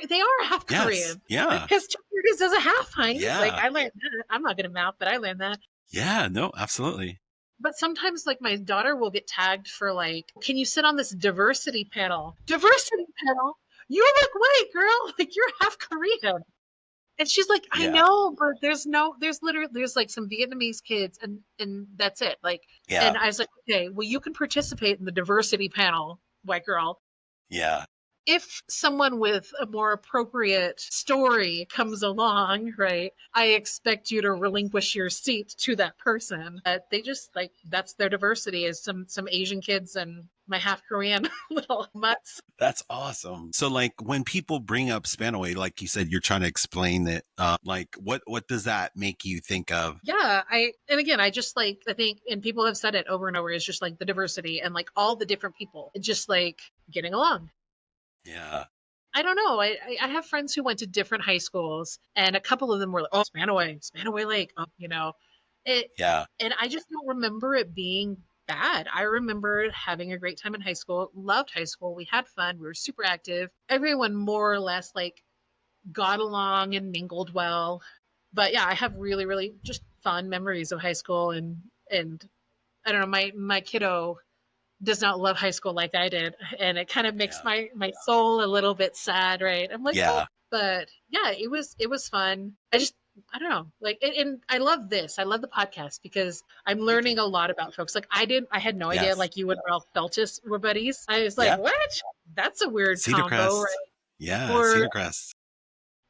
They are half
Yes.
Korean.
Yeah.
Because 2/3 is a half, Heinz.
Yeah.
Like I learned that. I'm not good at math, but I learned that.
Yeah. No, absolutely.
But sometimes like my daughter will get tagged for like, can you sit on this diversity panel? Diversity panel? You look white, girl. Like you're half Korean. And she's like, I
Yeah.
know, but there's like some Vietnamese kids and that's it. Like,
Yeah.
and I was like, okay, well, you can participate in the diversity panel, white girl.
Yeah.
If someone with a more appropriate story comes along, right, I expect you to relinquish your seat to that person. But they just like that's their diversity is some Asian kids and my half Korean little mutts.
That's awesome. So like when people bring up Spanaway, like you said, you're trying to explain it. Like what does that make you think of?
Yeah, I just like I think and people have said it over and over, it's just like the diversity and like all the different people. It's just like getting along.
Yeah.
I don't know. I have friends who went to different high schools, and a couple of them were like, "Oh, Spanaway Lake," it.
Yeah.
And I just don't remember it being bad. I remember having a great time in high school. Loved high school. We had fun. We were super active. Everyone more or less like got along and mingled well. But yeah, I have really, really just fond memories of high school, and I don't know. My kiddo does not love high school like I did, and it kind of makes my soul a little bit sad, right? I'm like,
Yeah.
oh, but yeah, it was fun. I don't know, like, and I love this. I love the podcast because I'm learning a lot about folks. Like I had no idea
Yes.
like you and Ralph Feltus were buddies. I was like,
Yeah.
what? That's a weird
Cedar
combo,
Crest.
right?
Yeah.
Or
Cedar Crest.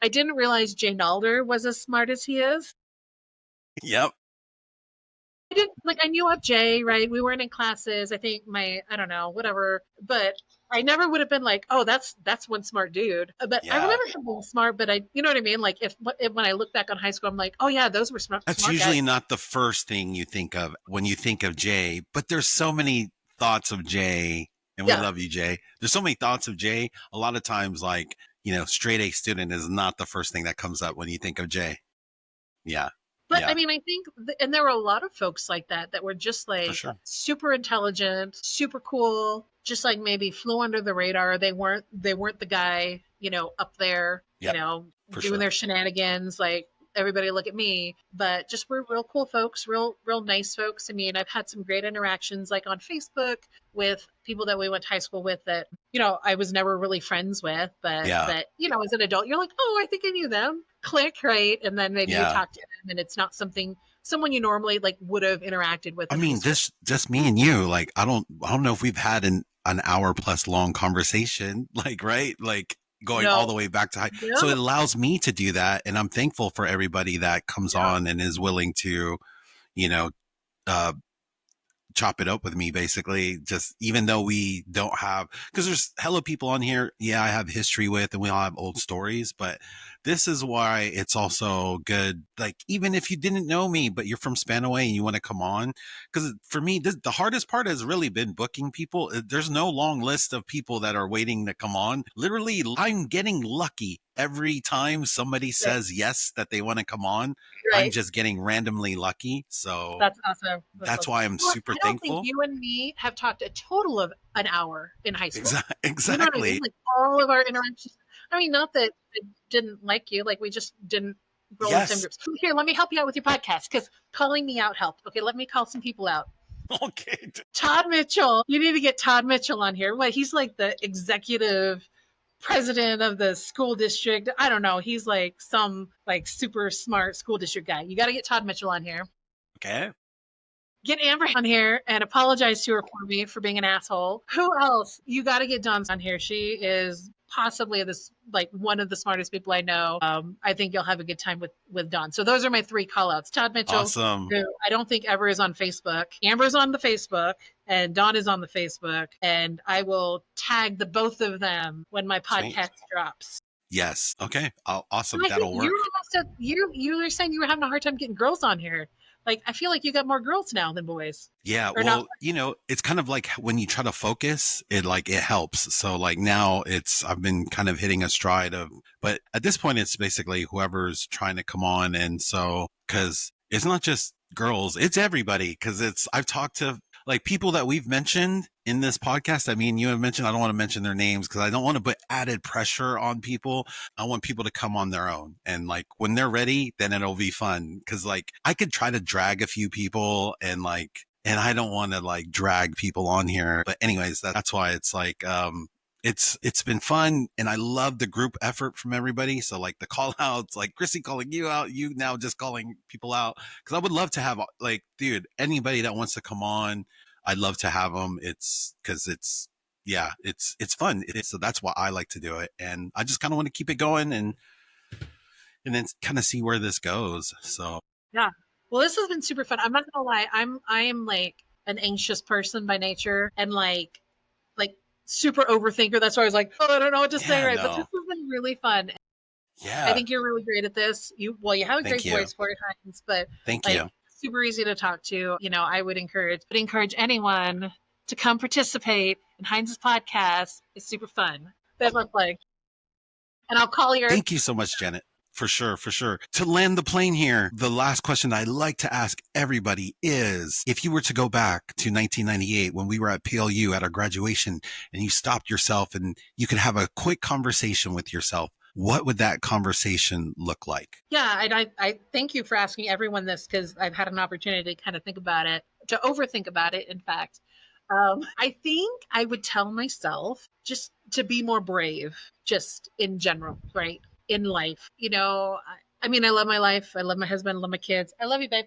I didn't realize Jay Nalder was as smart as he is.
Yep.
I didn't like I knew of Jay, right? We weren't in classes. I think I don't know, whatever. But I never would have been like, oh, that's one smart dude. But I remember him being smart. But you know what I mean? Like if when I look back on high school, I'm like, oh yeah, those were smart.
That's
smart
usually
guys.
not the first thing you think of when you think of Jay, but there's so many thoughts of Jay, and we love you, Jay. There's so many thoughts of Jay. A lot of times, like, straight A student is not the first thing that comes up when you think of Jay. Yeah.
But I mean, I think, and there were a lot of folks like that were just like super intelligent, super cool, just like maybe flew under the radar. They weren't the guy, up there,
For
doing
sure.
their shenanigans, like everybody look at me. But just we're real cool folks, real nice folks. I mean, I've had some great interactions like on Facebook with people that we went to high school with that, I was never really friends with, but
Yeah.
that, as an adult, you're like, oh, I think I knew them. Click, right? And then maybe you
Yeah.
talk to them and it's not someone you normally like would have interacted with
I
in high
mean,
school.
this just me and you. Like, I don't know if we've had an hour plus long conversation. Like, right? Like going all
No.
the way back to high.
Yeah.
So it allows me to do that, and I'm thankful for everybody that comes
Yeah.
on and is willing to, you know, uh, chop it up with me, basically. Just even though we don't have, because there's hella people on here, yeah, I have history with, and we all have old stories, but this is why it's also good. Like, even if you didn't know me, but you're from Spanaway and you want to come on, because for me, the hardest part has really been booking people. There's no long list of people that are waiting to come on. Literally, I'm getting lucky every time somebody says yes that they want to come on. I'm
Right.
just getting randomly lucky. So
That's awesome.
that's
awesome.
why I'm super
I don't think
thankful.
you and me have talked a total of an hour in high school.
Exactly.
You know what I mean? Like all of our interactions. I mean, not that I didn't like you, like we just didn't roll in the same
Yes.
groups. Here, let me help you out with your podcast because calling me out helped. Okay, let me call some people out.
Okay.
Todd Mitchell. You need to get Todd Mitchell on here. What? He's like the executive president of the school district. I don't know. He's like some like super smart school district guy. You got to get Todd Mitchell on here.
Okay.
Get Amber on here and apologize to her for me for being an asshole. Who else? You got to get Dawn on here. She is possibly one of the smartest people I know. I think you'll have a good time with Dawn. So those are my 3 call outs. Todd Mitchell,
Awesome.
who I don't think ever is on Facebook. Amber's on the Facebook and Dawn is on the Facebook. And I will tag the both of them when my podcast drops.
Yes. Okay. Awesome.
I
That'll
think
work.
you were saying you were having a hard time getting girls on here. Like, I feel like you got more girls now than boys.
Yeah.
Or
Well,
not.
it's kind of like when you try to focus, it helps. So like now I've been kind of hitting a stride but at this point it's basically whoever's trying to come on. And so, cause it's not just girls, it's everybody. Cause I've talked to like people that we've mentioned in this podcast. I mean, you have mentioned, I don't want to mention their names because I don't want to put added pressure on people. I want people to come on their own. And like when they're ready, then it'll be fun. Cause like I could try to drag a few people and I don't want to like drag people on here. But anyways, that's why it's like, it's been fun and I love the group effort from everybody. So like the call outs, like Chrissy calling you out, you now just calling people out. Cause I would love to have like, dude, anybody that wants to come on, I'd love to have them. It's fun. So that's why I like to do it. And I just kind of want to keep it going and then kind of see where this goes. So
Yeah. Well, this has been super fun. I'm not gonna lie. I am like an anxious person by nature and like super overthinker. That's why I was like, oh, I don't know what to say, right? But this has been really fun.
Yeah.
I think you're really great at this. You have a great voice for it, Heinz, but
thank you.
Super easy to talk to. I would encourage anyone to come participate in Heinz's podcast. It's super fun. That's my play. And I'll call your.
Thank you so much, Janet. For sure. To land the plane here, the last question I like to ask everybody is, if you were to go back to 1998 when we were at PLU at our graduation and you stopped yourself and you could have a quick conversation with yourself, what would that conversation look like?
Yeah, and I thank you for asking everyone this because I've had an opportunity to kind of think about it, to overthink about it, in fact. I think I would tell myself just to be more brave, just in general, right? In life. I mean, I love my life. I love my husband. I love my kids. I love you, babe.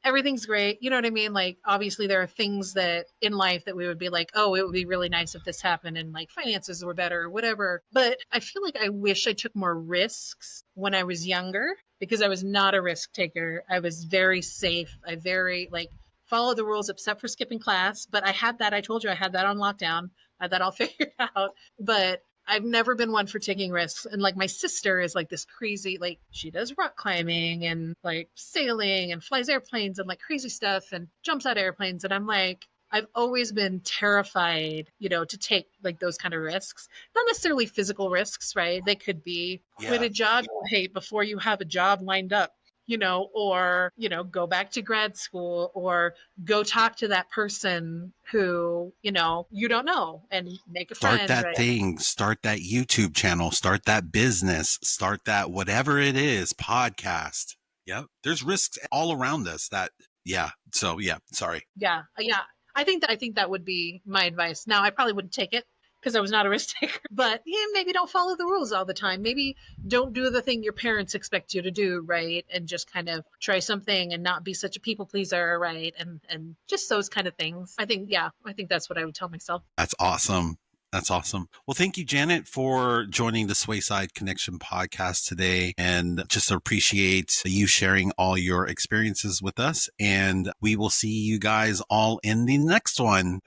Everything's great. You know what I mean? Like, obviously there are things that in life that we would be like, oh, it would be really nice if this happened and like finances were better or whatever. But I feel like I wish I took more risks when I was younger because I was not a risk taker. I was very safe. I very followed the rules except for skipping class. But I told you I had that on lockdown. I had that all figured out. But I've never been one for taking risks. And like my sister is like this crazy, like she does rock climbing and like sailing and flies airplanes and like crazy stuff and jumps out of airplanes. And I'm like, I've always been terrified, to take like those kind of risks, not necessarily physical risks, right? They could be quit a job you hate before you have a job lined up. or, go back to grad school, or go talk to that person who, you don't know, and make a
Start
friend,
that
right?
thing, start that YouTube channel, start that business, start that whatever it is, podcast. Yep. There's risks all around us sorry.
Yeah. Yeah. I think that would be my advice. Now, I probably wouldn't take it because I was not a risk taker, but yeah, maybe don't follow the rules all the time. Maybe don't do the thing your parents expect you to do, right? And just kind of try something and not be such a people pleaser, right? And just those kind of things. I think that's what I would tell myself.
That's awesome. That's awesome. Well, thank you, Janet, for joining the SwaySide Connection podcast today, and just appreciate you sharing all your experiences with us. And we will see you guys all in the next one.